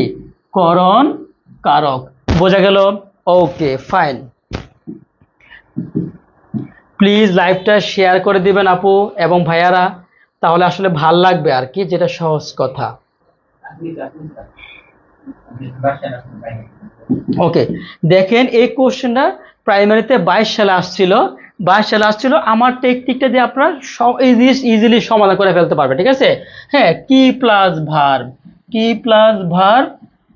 করণ কারক। বোঝা গেল? Okay fine. প্লিজ লাইভটা শেয়ার করে দিবেন আপু এবং ভাইয়ারা, তাহলে আসলে ভাল লাগবে আর কি, যেটা সহজ কথা। ওকে দেখেন, এই কোশ্চেনটা প্রাইমারিতে 22 সালে আসছিল, 22 সালে আসছিল। আমার টেকনিকটা দিয়ে আপনারা ইজিলি সমাধান করে ফেলতে পারবে, ঠিক আছে? হ্যাঁ কি প্লাস ভার্ব, কি প্লাস ভার্ব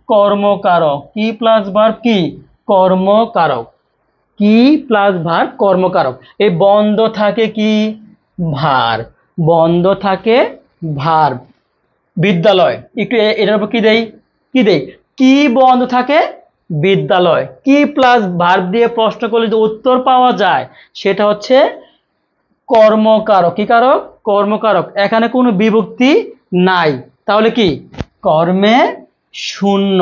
কর্মকারক, কি প্লাস ভার্ব কি কর্মকারক, কি প্লাস ভার্ব কর্মকারক। এই বন্ধ থাকে কি ভার্ব, বন্ধ থাকে ভার্ব। বিদ্যালয়, একটু এটার উপর কি দেই, কি দেই, কি বন্ধ থাকে বিদ্যালয়। কি প্লাস ভার্ব দিয়ে প্রশ্ন করলে যে উত্তর পাওয়া যায় সেটা হচ্ছে কর্মকারক। কি কারক? কর্মকারক। এখানে কোনো বিভক্তি নাই, তাহলে কি কর্মে শূন্য।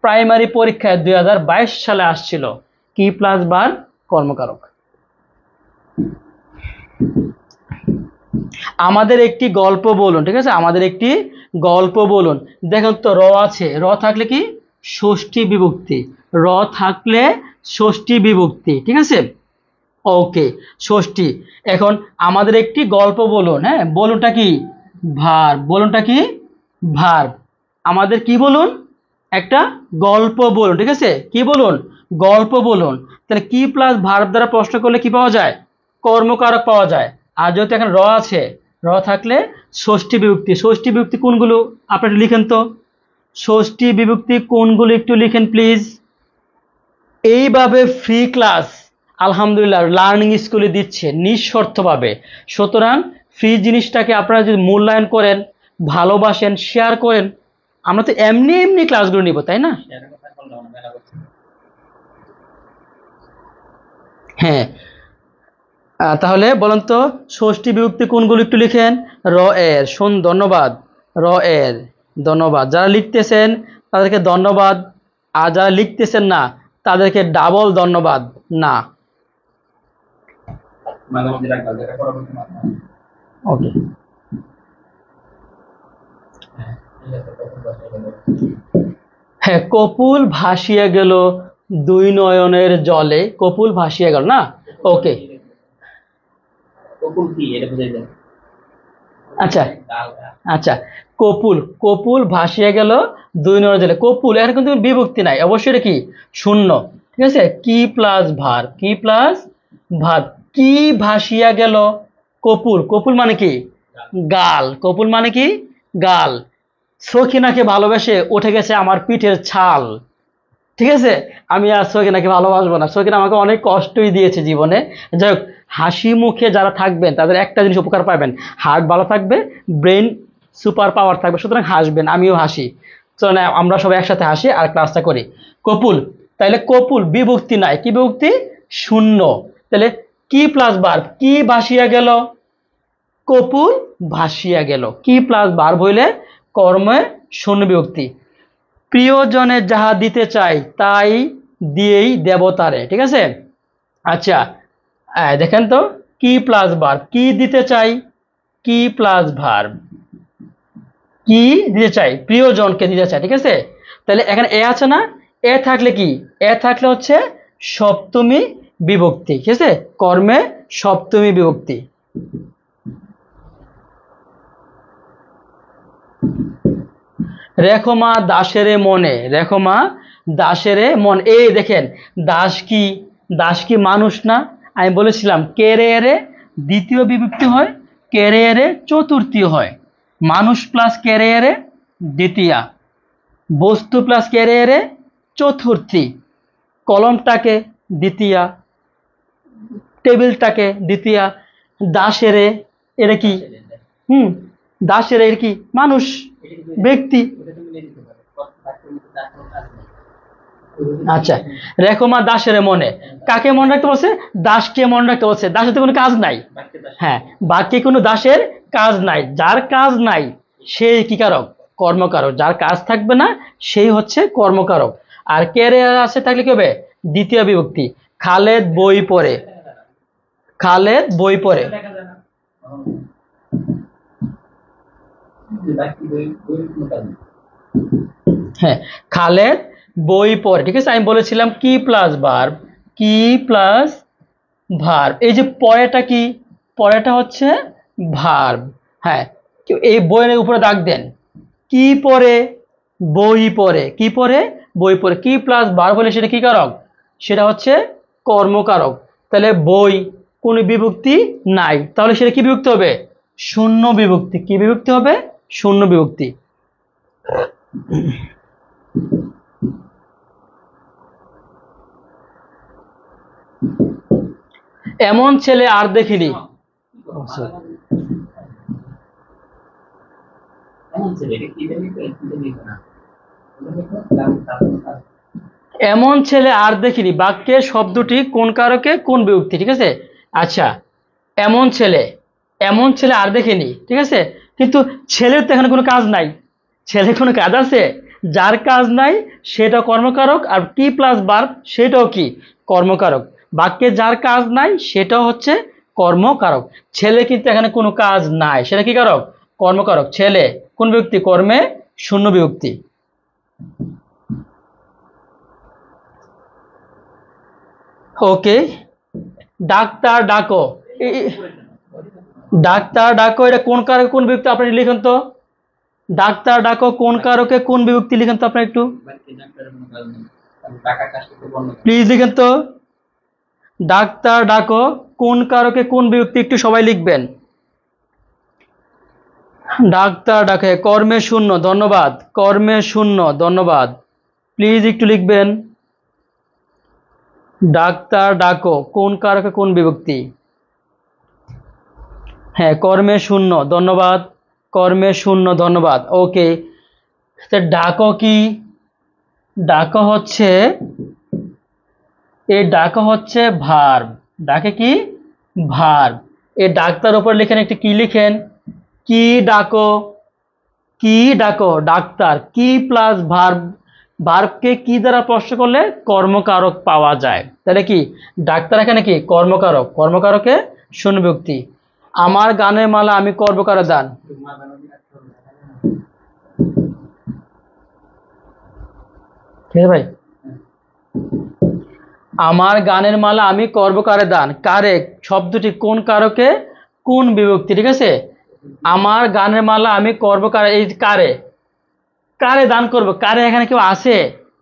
প্রাইমারি পরীক্ষায় 2022 সালে আসছিল কি প্লাস ভার্ব কর্মকারক। আমাদের একটি গল্প বলুন, ঠিক আছে? আমাদের একটি গল্প বলুন। দেখুন তো র আছে, র থাকলে কি ষষ্ঠী বিভক্তি, র থাকলে ষষ্ঠী বিভক্তি, ঠিক আছে? ওকে ষষ্ঠী। এখন আমাদের একটি গল্প বলুন, হ্যাঁ বলুনটা কি ভার্ব, বলুনটা কি ভার্ব। আমাদের কি বলুন, একটা গল্প বলুন, ঠিক আছে? কি বলুন, গল্প বলুন। তাহলে কি প্লাস ভার্ব দ্বারা প্রশ্ন করলে কি পাওয়া যায়? কর্মকারক পাওয়া যায়। আর যেহেতু এখন র আছে, র থাকলে ষষ্ঠী বিভক্তি। ষষ্ঠী বিভক্তি কোনগুলো আপনারা লিখেন তো, ষষ্ঠী বিভক্তি কোনগুলো একটু লিখেন প্লিজ। এইভাবে ফ্রি ক্লাস আলহামদুলিল্লাহ লার্নিং স্কুলে দিচ্ছে নিঃশর্তভাবে। সুতরাং ফ্রি জিনিসটাকে আপনারা যদি মূল্যায়ন করেন, ভালোবাসেন, শেয়ার করেন, আমরা তো এমনি এমনি ক্লাসগুলো নিব, তাই না? হ্যাঁ তাহলে বলেন তো ষষ্ঠী বিভক্তি কোনগুলো একটু লিখেন। র এর, শোন ধন্যবাদ, র এর, ধন্যবাদ। যারা লিখতেছেন তাদেরকে ধন্যবাদ, আর যারা লিখতেছেন না তাদেরকে ডাবল ধন্যবাদ। না ওকে। হ্যাঁ, কপুল ভাসিয়া গেল দুই নয়নের জলে, কপুল ভাসিয়া গেল না। ওকে, আচ্ছা আচ্ছা, কপুল, কপুল ভাসিয়া গেল দুই নয়নের জলে, কপুল এখানে কিন্তু বিভক্তি নাই, অবশ্যই এটা কি শূন্য, ঠিক আছে। কি প্লাস ভার, কি প্লাস ভার, কি ভাসিয়া গেল, কপুল, কপুল মানে কি গাল, কপুল মানে কি গাল। সখিনাকে ভালোবেসে উঠে গেছে আমার পিঠের ছাল, ঠিক আছে। আমি আর সখিনাকে ভালোবাসবো না, সখিনা আমাকে অনেক কষ্টই দিয়েছে জীবনে। যাই হোক, হাসি মুখে যারা থাকবেন তাদের একটা জিনিস উপকার পাবেন, হার্ট ভালো থাকবে, ব্রেন সুপার পাওয়ার থাকবে, সুতরাং হাসবেন, আমিও হাসি। চলেন আমরা সবাই একসাথে হাসি আর ক্লাসটা করি। কপুল, তাহলে কপুল বিভক্তি নাই, কি বিভক্তি, শূন্য। তাহলে কি প্লাস বার, কি ভাসিয়া গেল, কপুল ভাসিয়া গেল, কি প্লাস ভার্ব হইলে কর্মে শূন্য বিভক্তি। প্রিয়জনে যাহা দিতে চাই তাই দিয়েই দেবতারে, ঠিক আছে। আচ্ছা, দেখেন তো, কি প্লাস ভার্ব, কি দিতে চাই, কি প্লাস ভার্ব, কি দিতে চাই, প্রিয়জনকে দিতে চাই, ঠিক আছে। তাহলে এখানে এ আছে না, এ থাকলে কি, এ থাকলে হচ্ছে সপ্তমী বিভক্তি, ঠিক আছে, কর্মে সপ্তমী বিভক্তি। রেখো মা দাসেরে মনে, রেখো মা দাসেরে মন, এই দেখেন দাস কি, দাস কি মানুষ না। আমি বলেছিলাম কেরে এরে দ্বিতীয় বিভক্তি হয়, কেরে এরে চতুর্থী হয়, মানুষ প্লাস কেরে এরে দ্বিতীয়া, বস্তু প্লাস কেরে এরে চতুর্থী, কলমটাকে দ্বিতীয়া, টেবিলটাকে দ্বিতীয়া, দাসেরে এরা কি, দাসেরে এর কি মানুষ, ব্যক্তি। আচ্ছা, রেখো মা দাসের মনে, কাকে মনে রাখতে বলছে, দাসকে মনে রাখতে বলছে, দাসের তো কোনো কাজ নাই। হ্যাঁ, বাক্যে কোনো দাসের কাজ নাই, যার কাজ নাই সেই কি কারক, কর্মকারক, যার কাজ থাকবে না সেই হচ্ছে কর্মকারক। আর ক্যারিয়ার আছে থাকলে কি হবে, দ্বিতীয় বিভক্তি। খালেদ বই পড়ে, খালেদ বই পড়ে, হ্যাঁ, খালেদ বই পড়ে, ঠিক আছে। আমি বলেছিলাম কি প্লাস ভার্ব, কি প্লাস ভার্ব, এই যে পরেটা কি, পরেটা হচ্ছে ভার্ব। হ্যাঁ, এই বইয়ের উপরে দাগ দেন, কি পড়ে, বই পড়ে, কি পড়ে, বই পড়ে, কি প্লাস ভার্ব হলে সেটা কি কারক, সেটা হচ্ছে কর্মকারক। তাহলে বই কোন বিভক্তি নাই, তাহলে সেটা কি বিভক্তি হবে, শূন্য বিভক্তি, কি বিভক্তি হবে, শূন্য বিভক্তি। এমন ছেলে আর দেখিনি, এমন ছেলে আর দেখিনি বাক্যে শব্দটি কোন কারকে কোন বিভক্তি, ঠিক আছে। আচ্ছা, এমন ছেলে, এমন ছেলে আর দেখিনি, ঠিক আছে, কিন্তু ছেলের তো এখানে কোনো কাজ নাই, ছেলে কোনো কাজ আছে, যার কাজ নাই সেটা কর্মকারক, আর কি প্লাস ভার্ব সেটাও কি কর্মকারক, বাক্যে যার কাজ নাই সেটাও হচ্ছে কর্মকারক। ছেলে কিন্তু এখানে কোনো কাজ নাই, সেটা কি কারক, কর্মকারক। ছেলে কোন বিভক্তি, কর্মে শূন্য বিভক্তি। ওকে, ডাক্তার ডাকো, ডাক্তার ডাকো এটা কোন কারকে কোন বিভক্তি, আপনি লিখেন তো, ডাক্তার ডাকো কোন কারকে কোন বিভক্তি লিখেন তো আপনি একটু প্লিজ লিখেন তো, ডাক্তার ডাকো কোন কারকে কোন বিভক্তি, একটু সবাই লিখবেন। ডাক্তার ডাকে কর্মে শূন্য, ধন্যবাদ, কর্মে শূন্য, ধন্যবাদ, প্লিজ একটু লিখবেন। ডাক্তার ডাকো কোন কারকে কোন বিভক্তি, হ্যাঁ কর্মে শূন্য, ধন্যবাদ, কর্মে শূন্য, ধন্যবাদ। ওকে, ডাকো কি, ডাকো হচ্ছে, এই ডাকো হচ্ছে ভার্ব, ডাকে কি ভার্ব। এই ডাক্তার উপর লিখেন একটি কি লিখেন, কি ডাকো, কি ডাকো, ডাক্তার, কি প্লাস ভার্ব, ভার্বকে কি দ্বারা প্রশ্ন করলে কর্মকারক পাওয়া যায়, তাহলে কি ডাক্তার এখানে কি কর্মকারক, কর্মকারকে শূন্য বিভক্তি। আমার গানের মালা আমি করব কারে দান। ঠিক আছে ভাই, আমার গানের মালা আমি করব কারে দান, কারে শব্দটি কোন কারকে কোন বিভক্তি। ঠিক আছে, আমার গানের মালা আমি করব কারে, এই কারে, কারে দান করব, কারে এখানে কেউ আছে,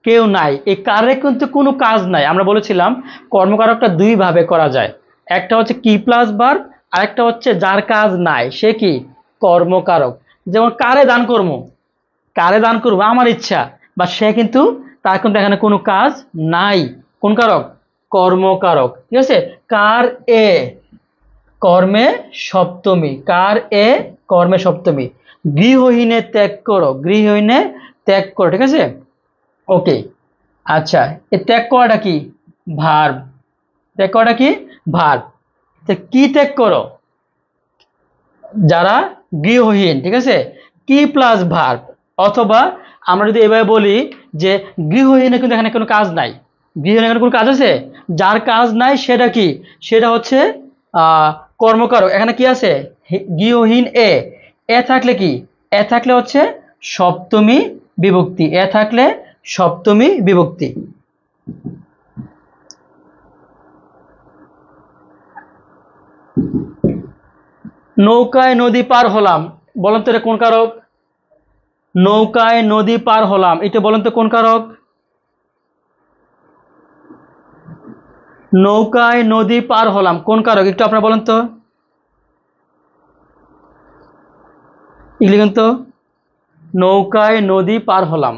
কেউ নাই, এই কারে কিন্তু কোনো কাজ নাই। আমরা বলেছিলাম কর্মকারকটা দুই ভাবে করা যায়, একটা হচ্ছে কি প্লাস ভার্ব, আরেকটা হচ্ছে যার কাজ নাই সে কি কর্মকারক। যেমন কারে দান করবো, কারে দান করবো আমার ইচ্ছা, বা সে কিন্তু তার কিন্তু এখানে কোনো কাজ নাই, কোন কারক কর্মকারক। ঠিক আছে, কার এ কর্মে সপ্তমী, কার এ কর্মে সপ্তমী, গৃহহীনে ত্যাগ করো, গৃহহীনে ত্যাগ করো। ঠিক আছে, ওকে। আচ্ছা, এ ত্যাগ করাটা কি ভার্ব, ত্যাগ করাটা কি ভার্ব। কি ত্যাগ করো, যারা গৃহহীন। ঠিক আছে, কি প্লাস ভার্ব, অথবা আমরা যদি এভাবে বলি যে গৃহহীনে কিন্তু এখানে কোনো কাজ নাই, গৃহহীন এখানে কোনো কাজ আছে, যার কাজ নাই সেটা কি, সেটা হচ্ছে কর্মকারক। এখানে কি আছে গৃহহীন এ, এ থাকলে কি, এ থাকলে হচ্ছে সপ্তমী বিভক্তি, এ থাকলে সপ্তমী বিভক্তি। নৌকায় নদী পার হলাম, বলেন তো এটা কোন কারক, নৌকায় নদী পার হলাম, এটা বলেন তো কোন কারক, নৌকায় নদী পার হলাম কোন কারক, একটু আপনারা বলেন তো, লিখুন তো, নৌকায় নদী পার হলাম।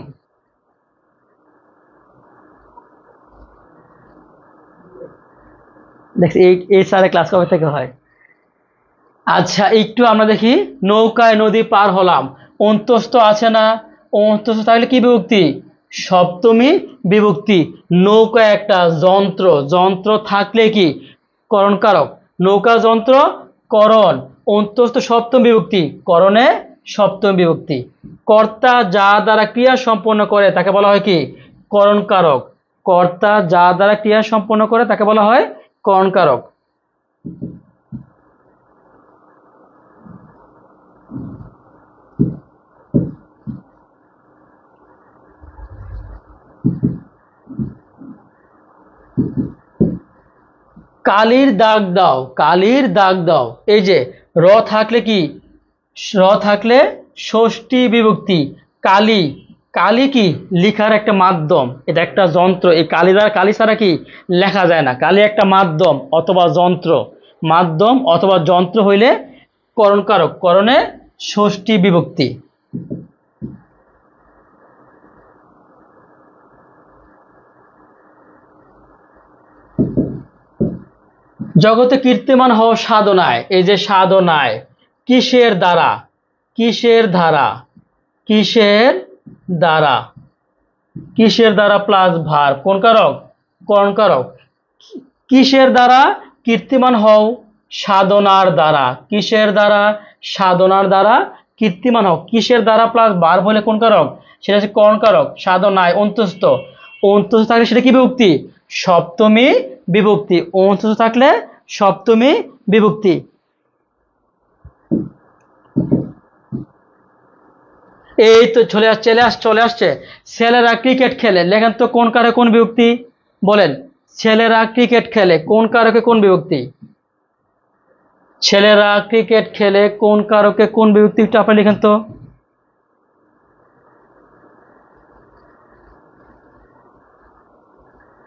দেখছি এই স্যারের ক্লাস কবে থেকে হয়। আচ্ছা, একটু আমরা দেখি, নৌকায় নদী পার হলাম, অন্তস্থ আছে না, অন্তস্থ থাকলে কি বিভক্তি, সপ্তমী বিভক্তি। নৌকা একটা যন্ত্র, যন্ত্র থাকলে কি করণ কারক, নৌকা যন্ত্র করণ, অন্তস্থ সপ্তম বিভক্তি, করণে সপ্তম বিভক্তি। কর্তা যা দ্বারা ক্রিয়া সম্পন্ন করে তাকে বলা হয় কি করণ কারক, কর্তা যা দ্বারা ক্রিয়া সম্পন্ন করে তাকে বলা হয় করণ কারক। কালির দাগ দাও, কালির দাগ দাও, এই যে র থাকলে কি, র থাকলে ষষ্ঠী বিভক্তি। কালি, কালি কি লিখার একটা মাধ্যম, এটা একটা যন্ত্র, এই কালি দ্বারা, কালি ছাড়া কি লেখা যায় না, কালি একটা মাধ্যম অথবা যন্ত্র, মাধ্যম অথবা যন্ত্র হইলে করণ কারক, করণে ষষ্ঠী বিভক্তি। জগতে কীর্তিমান হও সাধনায়, এই যে সাধনায়, কিসের দ্বারা, কিসের ধারা, কিসের দ্বারা, কিসের দ্বারা প্লাস ভার্ব, কোন কারক করণ কারক। কিসের দ্বারা কীর্তিমান হও, সাধনার দ্বারা, কিসের দ্বারা সাধনার দ্বারা কীর্তিমান হও, কিসের দ্বারা প্লাস ভার্ব হলে কোন কারক, সেটা হচ্ছে করণ কারক। সাধনায় অন্তস্থ, অন্তস্থ থাকলে সেটা কি বিভক্তি, সপ্তমী বিভক্তি, অন্তস্থ থাকলে সপ্তমী বিভক্তি। এই তো চলে আসছে, ছেলেরা ক্রিকেট খেলে, লেখেন তো কোন কারকে কোন বিভক্তি, বলেন ছেলেরা ক্রিকেট খেলে কোন কারকে কোন বিভক্তি, ছেলেরা ক্রিকেট খেলে কোন কারকে কোন বিভক্তি, একটু আপনি লিখেন তো।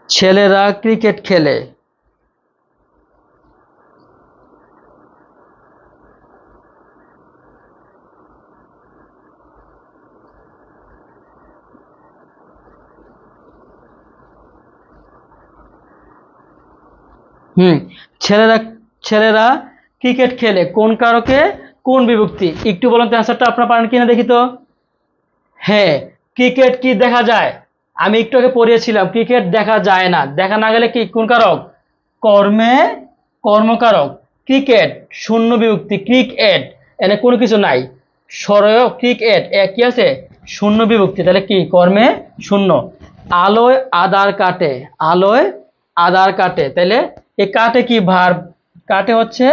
ছেলেরা ক্রিকেট খেলে, ছেলেরা, ছেলেরা ক্রিকেট খেলে কোন কারকে কোন বিভক্তি, একটু বলেন তো অ্যান্সারটা আপনারা পারেন কিনা দেখি তো। হ্যাঁ, ক্রিকেট কি দেখা যায়, আমি একটু আগে পড়িয়েছিলাম ক্রিকেট দেখা যায় না, দেখা না গেলে কি কোন কারক, কর্মে কর্মকারক। ক্রিকেট শূন্য বিভক্তি, ক্রিকেট এনে কোনো কিছু নাই, সরয় ক্রিকেট কি আছে শূন্য বিভক্তি, তাহলে কি কর্মে শূন্য। আলোয় আধার কাটে, আলোয় আধার কাটে, তাহলে এ কাটে কি ভার্ব, কাটে হচ্ছে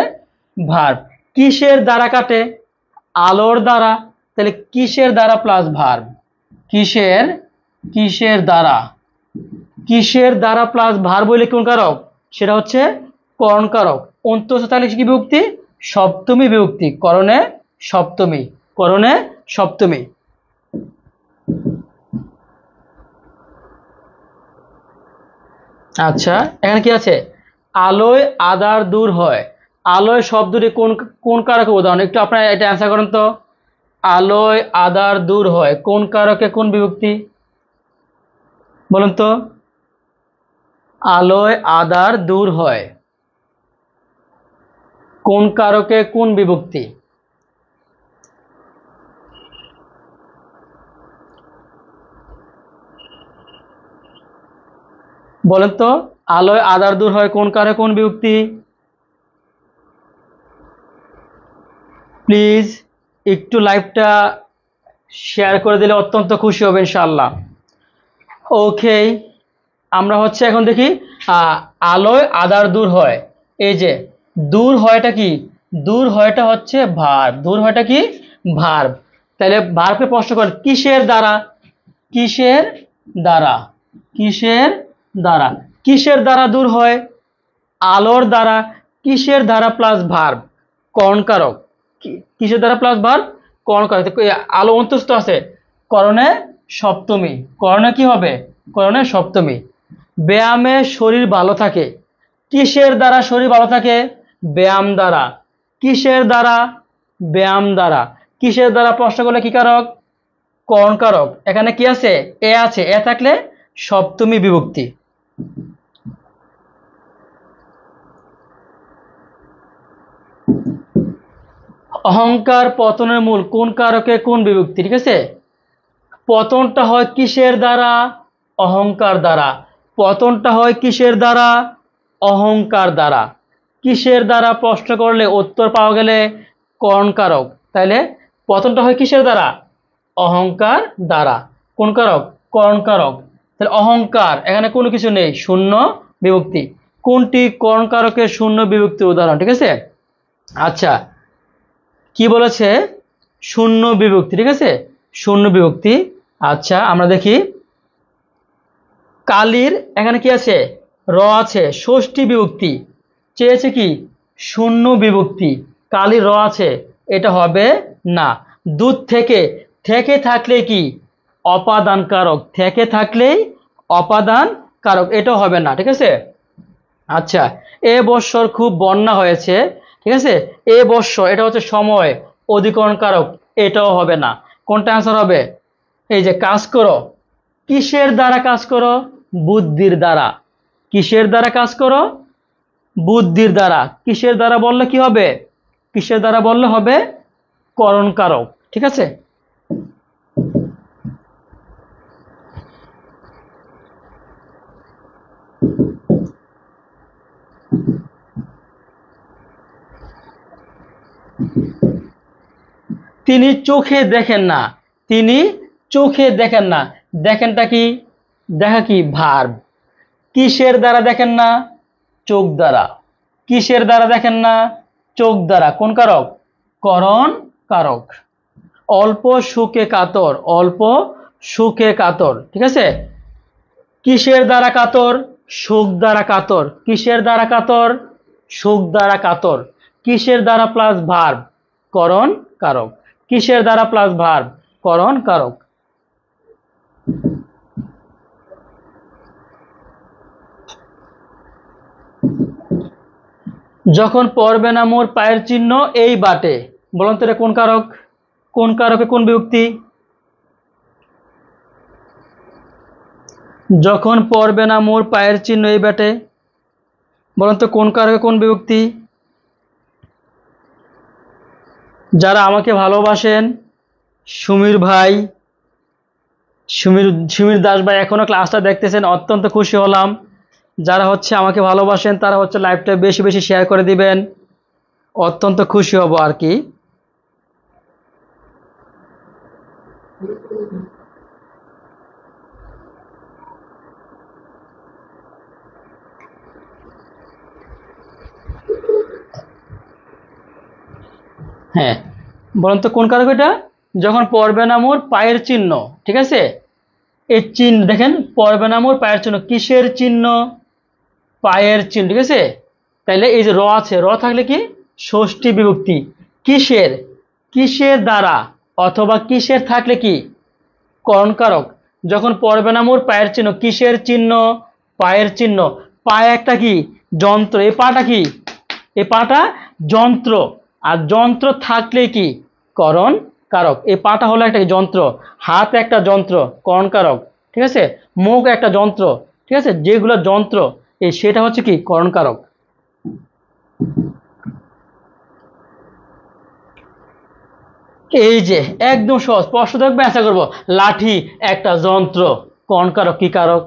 ভার্ব। কিসের দ্বারা কাটে? আলোর দ্বারা। তাহলে কিসের দ্বারা প্লাস ভার্ব, কিসের দ্বারা প্লাস ভার্ব হইলে কোন কারক? সেটা হচ্ছে করণ কারক। অন্তঃ তাহলে কি বিভক্তি? সপ্তমী বিভক্তি, করণে সপ্তমী। আচ্ছা, এখানে কি আছে? আলোয় আঁধার দূর হয়। আলোয় শব্দটি কোন কারকে উদাহরণ? একটু আপনারা এটা অ্যান্সার করেন তো। আলোয় আঁধার দূর হয় কোন কারকে কোন বিভক্তি? বলুন তো। আলোয় আঁধার দূর হয় কোন কারকে কোন বিভক্তি? বলেন তো, আলোয় আঁধার দূর হয় কোন কারকে কোন বিভক্তি? প্লিজ একটু লাইভটা শেয়ার করে দিলে অত্যন্ত খুশি হবে ইনশাআল্লাহ। ওকে, আমরা হচ্ছে এখন দেখি আলোয় আঁধার দূর হয়। এই যে দূর হয়টা কি? দূর হয়টা হচ্ছে ভার্ব। দূর হয়টা কি? ভার্ব। তাহলে ভার্বকে প্রশ্ন করে কিসের দ্বারা? কিসের দ্বারা? কিসের দ্বারা দূর হয়? আলোর দ্বারা। কিসের দ্বারা প্লাস ভার্ব, করণ কারক। কিসের দ্বারা প্লাস ভার্ব, করণ কারক। আলো অন্তস্থ আছে, করণে সপ্তমী। করণে কি হবে? করণে সপ্তমী। ব্যায়ামে শরীর ভালো থাকে। কিসের দ্বারা শরীর ভালো থাকে? ব্যায়াম দ্বারা। কিসের দ্বারা? ব্যায়াম দ্বারা। কিসের দ্বারা প্রশ্ন করলে কি কারক? করণ কারক। এখানে কি আছে? এ আছে। এ থাকলে সপ্তমী বিভক্তি। অহংকার পতনের মূল কোন কারকে কোন বিভক্তি? ঠিক আছে, পতনটা হয় কিসের দ্বারা? অহংকার দ্বারা। পতনটা হয় কিসের দ্বারা? অহংকার দ্বারা। কিসের দ্বারা প্রশ্ন করলে উত্তর পাওয়া গেলে করণ কারক। তাইলে পতনটা হয় কিসের দ্বারা? অহংকার দ্বারা। কোন কারক? করণ কারক। তাহলে অহংকার, এখানে কোনো কিছু নেই, শূন্য বিভক্তি। কোনটি করণ কারকের শূন্য বিভক্তির উদাহরণ? ঠিক আছে, আচ্ছা কি বলেছে? শূন্য বিভক্তি। ঠিক আছে, শূন্য বিভক্তি। আচ্ছা আমরা দেখি, কালির এখানে কি আছে? র আছে, ষষ্ঠী বিভক্তি। চেয়েছে কি? শূন্য বিভক্তি। কালির র আছে, এটা হবে না। দুধ থেকে, থেকে থাকলে কি? অপাদান কারক। থেকে থাকলেই অপাদান কারক, এটাও হবে না। ঠিক আছে, আচ্ছা এ বৎসর খুব বন্যা হয়েছে। ঠিক আছে, এ বৎসর এটা হচ্ছে সময়, অধিকরণ কারক, এটাও হবে না। কোনটা অ্যান্সার হবে? এই যে কাজ করো। কিসের দ্বারা কাজ করো? বুদ্ধির দ্বারা। কিসের দ্বারা কাজ করো? বুদ্ধির দ্বারা। কিসের দ্বারা বললে কি হবে? কিসের দ্বারা বললে হবে করণ কারক। ঠিক আছে, তিনি চোখে দেখেন না। তিনি চোখে দেখেন না। দেখেনটা কি? দেখা কি? ভার্ব। কিসের দ্বারা দেখেন না? চোখ দ্বারা। কিসের দ্বারা দেখেন না? চোখ দ্বারা। কোন কারক? করণ কারক। অল্প সুখে কাতর। অল্প সুখে কাতর। ঠিক আছে, কিসের দ্বারা কাতর? সুখ দ্বারা কাতর। কিসের দ্বারা কাতর? সুখ দ্বারা কাতর। কিসের দ্বারা প্লাস ভার্ব? করণ কারক। কিসের দ্বারা প্লাস ভার্ব? করণ কারক। যখন পড়বে না মোর পায়ের চিহ্ন এই বাটে। বলুন তো এটা কোন কারক? কোন কারকে কোন বিভক্তি? যখন পড়বে না মোর পায়ের চিহ্ন এই বাটে, বলুন তো কোন কারকে কোন বিভক্তি? যারা আমাকে ভালোবাসেন, সুমির ভাই, সুমির দাস ভাই এখনো ক্লাসটা দেখতেছেন, অত্যন্ত খুশি হলাম। যারা হচ্ছে আমাকে ভালোবাসেন তারা হচ্ছে লাইভটা বেশি বেশি শেয়ার করে দিবেন, অত্যন্ত খুশি হব আর কি। হ্যাঁ, বলেন তো কোন কারক এটা? যখন পড়বে না মোর পায়ের চিহ্ন, ঠিক আছে, এই চিহ্ন দেখেন, পড়বে না মোর পায়ের চিহ্ন, কিসের চিহ্ন? পায়ের চিহ্ন, ঠিক আছে। তাইলে এই যে র আছে, র থাকলে কি ষষ্ঠী বিভক্তি। কিসের? কিসের দ্বারা অথবা কিসের থাকলে কি করণকারক। যখন পড়বে না মোর পায়ের চিহ্ন, কিসের চিহ্ন? পায়ের চিহ্ন। পায়ে একটা কি যন্ত্র, এই পাটা কি, এই পাটা যন্ত্র, আর যন্ত্র থাকলে কি করণ কারক। এই পাটা হলো একটা যন্ত্র, হাত একটা যন্ত্র, করণ কারক, ঠিক আছে। মুখ একটা যন্ত্র, ঠিক আছে, যেগুলো যন্ত্র এই সেটা হচ্ছে কি করণ কারক। এই যে একদম সহজ প্রশ্ন দেখবে, অ্যান্সার করবো। লাঠি একটা যন্ত্র, করণ কারক, কি কারক?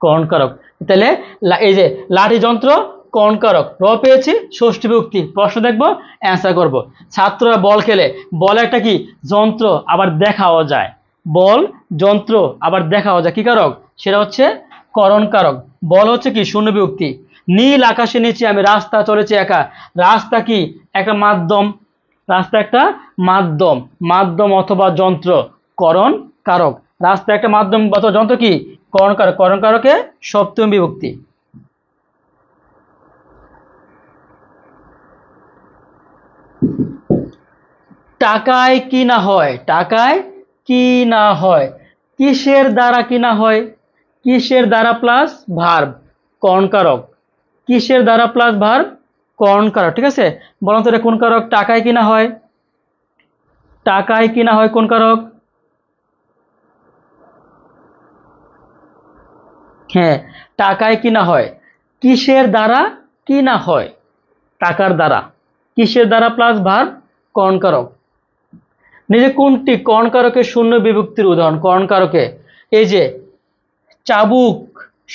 করণ কারক। তাহলে এই যে লাঠি যন্ত্র, করণ কারক, র পেয়েছি, ষষ্ঠী বিভক্তি, প্রশ্ন দেখবো, অ্যান্সার করব। ছাত্ররা বল খেলে, বল একটা কি যন্ত্র, আবার দেখাও যায়, বল যন্ত্র আবার দেখাও যায়, কি কারক? সেটা হচ্ছে করণ কারক। বল হচ্ছে কি শূন্য বিভক্তি। নীল আকাশের নিচে আমি রাস্তা চলেছি একা, রাস্তা কি একটা মাধ্যম, রাস্তা একটা মাধ্যম, মাধ্যম অথবা যন্ত্র, করণ কারক। রাস্তা একটা মাধ্যম অথবা যন্ত্র কি করণ কারক, করণ কারকে সপ্তম বিভক্তি। টাকায় কি না হয়, টাকায় কি না হয়, কিসের দ্বারা কি না হয়? কিসের দ্বারা প্লাস ভার্ব, করণ কারক। কিসের দ্বারা প্লাস ভার্ব, করণ কারক, ঠিক আছে। বলুন তো এটা কোন কারক? টাকায় কি না হয়, টাকায় কি না হয় কোন কারক? হ্যাঁ, টাকায় কি না হয়, কিসের দ্বারা কি না হয়? টাকার দ্বারা। কিসের দ্বারা প্লাস ভার্ব, করণ কারক। নিজে কোনটি করণ কারকের শূন্য বিভক্তির উদাহরণ? করণ কারকে এই যে চাবুক,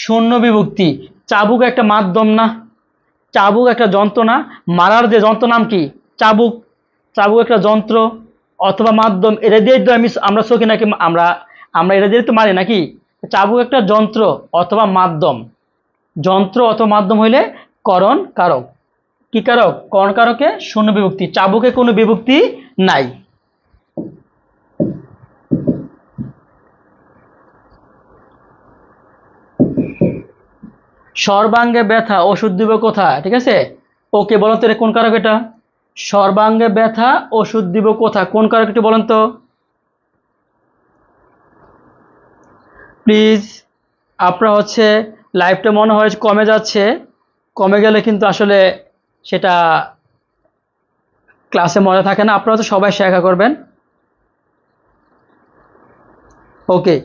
শূন্য বিভক্তি। চাবুক একটা মাধ্যম না, চাবুক একটা যন্ত্র না, মারার যে যন্ত্র নাম কি চাবুক। চাবুক একটা যন্ত্র অথবা মাধ্যম, এটা দিয়ে তো আমরা চোখে নাকি আমরা আমরা এটা দিয়ে তো মারি নাকি। চাবুক একটা যন্ত্র অথবা মাধ্যম, যন্ত্র অথবা মাধ্যম হইলে করণ কারক। কি কারক? করণ কারকে শূন্য বিভক্তি, চাবুকে কোনো বিভক্তি নাই। সর্বাঙ্গে ব্যথা ওষুধ দিব কোথায়, ঠিক আছে। ওকে, বলেন তো এটা কোন কারক? এটা সর্বাঙ্গে ব্যথা ওষুধ দিব কোথায়, কোন কারক একটু বলেন তো প্লিজ। আপনারা হচ্ছে লাইভটা মনে হয় কমে যাচ্ছে, কমে গেলে কিন্তু আসলে সেটা ক্লাসে মজা থাকে না। আপনারা তো সবাই শেখা করবেন। ওকে,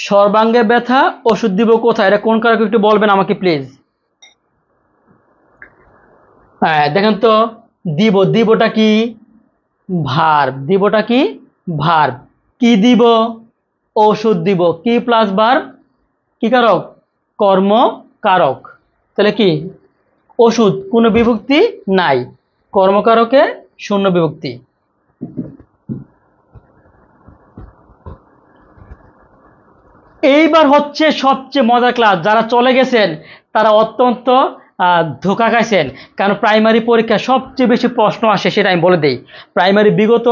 সর্বাঙ্গে ব্যথা ওষুধ দিব কোথায়, এটা কোন কারক একটু বলবেন আমাকে প্লিজ। হ্যাঁ দেখেন তো, দিব, দিবটা কি ভার্ব, দিবটা কি ভার্ব। কি দিব? ওষুধ দিব, কি প্লাস ভার্ব, কি কারক? কর্ম কারক। তাহলে কি ওষুধ কোনো বিভক্তি নাই, কর্মকারকে শূন্য বিভক্তি। এইবার হচ্ছে সবচেয়ে মজার ক্লাস, যারা চলে গেছেন তারা অত্যন্ত ধোকা খাইছেন, কারণ প্রাইমারি পরীক্ষায় সবচেয়ে বেশি প্রশ্ন আসে, সেটা আমি বলে দিই। প্রাইমারি বিগত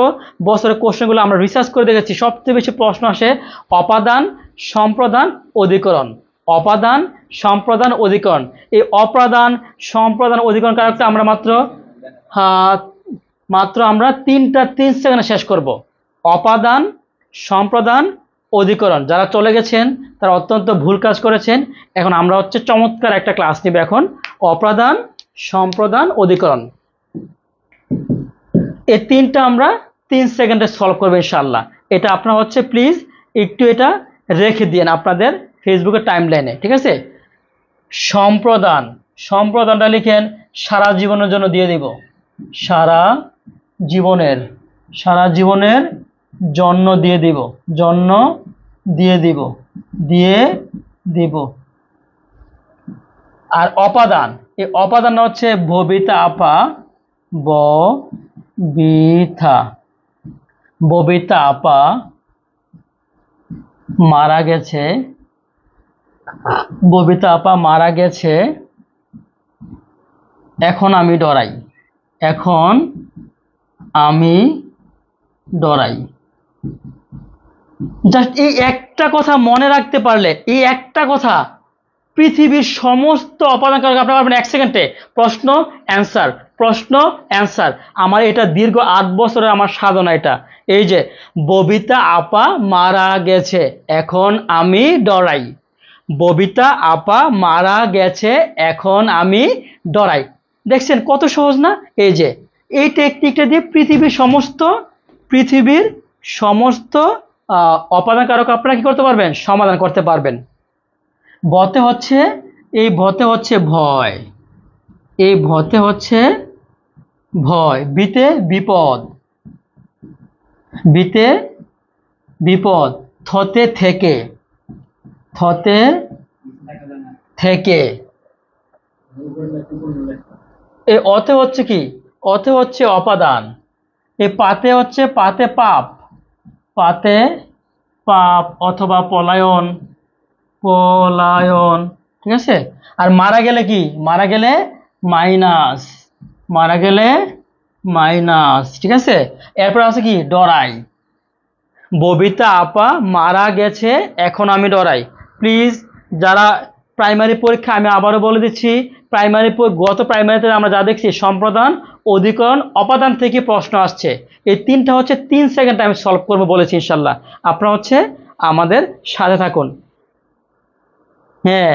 বছরের কোশ্চেনগুলো আমরা রিসার্চ করে দেখেছি, সবচেয়ে বেশি প্রশ্ন আসে অপাদান, সম্প্রদান, অধিকরণ। অপাদান, সম্প্রদান, অধিকরণ। এই অপাদান, সম্প্রদান, অধিকরণ কারকটা আমরা মাত্র আমরা 3 সেকেন্ডে শেষ করব। অপাদান, সম্প্রদান, অধিকরণ। যারা চলে গেছেন তারা অত্যন্ত ভুল কাজ করেছেন। এখন আমরা হচ্ছে চমৎকার একটা ক্লাস নিব এখন, অপাদান, সম্প্রদান, অধিকরণ। এই তিনটা আমরা 3 সেকেন্ডে সলভ করবো ইনশাল্লাহ। এটা আপনারা হচ্ছে প্লিজ একটু এটা রেখে দিন আপনাদের ফেসবুকের টাইম লাইনে, ঠিক আছে। সম্প্রদান, সম্প্রদানটা লিখেন সারা জীবনের জন্য দিয়ে দিব, সারা জীবনের, সারা জীবনের জন্য দিয়ে দিব, জন্য দিয়ে দিব, দিয়ে দিব। আর অপাদান, এই অপাদান হচ্ছে ববিতা আপা, ববিতা, ববিতা আপা মারা গেছে, ববিতা আপা মারা গেছে, এখন আমি ডরাই, এখন আমি ডরাই। জাস্ট এই একটা কথা মনে রাখতে পারলে, এই একটা কথা পৃথিবীর সমস্ত অপাদান কারক আপনারা পারবেন 1 সেকেন্ডে। প্রশ্ন অ্যান্সার, প্রশ্ন অ্যান্সার। আমার এটা দীর্ঘ 8 বছরের আমার সাধনা এটা। এই যে ববিতা আপা মারা গেছে, এখন আমি ডরাই। ববিতা আপা মারা গেছে, এখন আমি ডরাই। দেখছেন কত সহজ না? এই যে এই টেকনিকটা দিয়ে পৃথিবীর সমস্ত অপাদান কারক আপনারা কি করতে পারবেন? সমাধান করতে পারবেন। ভতে হচ্ছে, এই ভতে হচ্ছে ভয়, এই ভতে হচ্ছে ভয়। বিতে বিপদ, বিতে বিপদ। থতে থেকে, থতে থেকে। এই অতে হচ্ছে কি? অতে হচ্ছে অপাদান। এই পাতে হচ্ছে, পাতে পাপ, পাতে পাপ অথবা পলায়ন, পলায়ন। ঠিক আছে? আর মারা গেলে কি? মারা গেলে মাইনাস, মারা গেলে মাইনাস। ঠিক আছে? এরপর আছে কি? ডরাই। ববিতা আপা মারা গেছে, এখন আমি ডরাই। প্লিজ যারা প্রাইমারি পরীক্ষা, আমি আবারও বলে দিচ্ছি, গত প্রাইমারিতে আমরা যা দেখছি সম্প্রদান, অধিকরণ, অপাদান থেকে প্রশ্ন আসছে। এই তিনটা হচ্ছে 3 সেকেন্ড আমি সলভ করবো বলেছি ইনশাল্লাহ। আপনারা হচ্ছে আমাদের সাথে থাকুন। হ্যাঁ,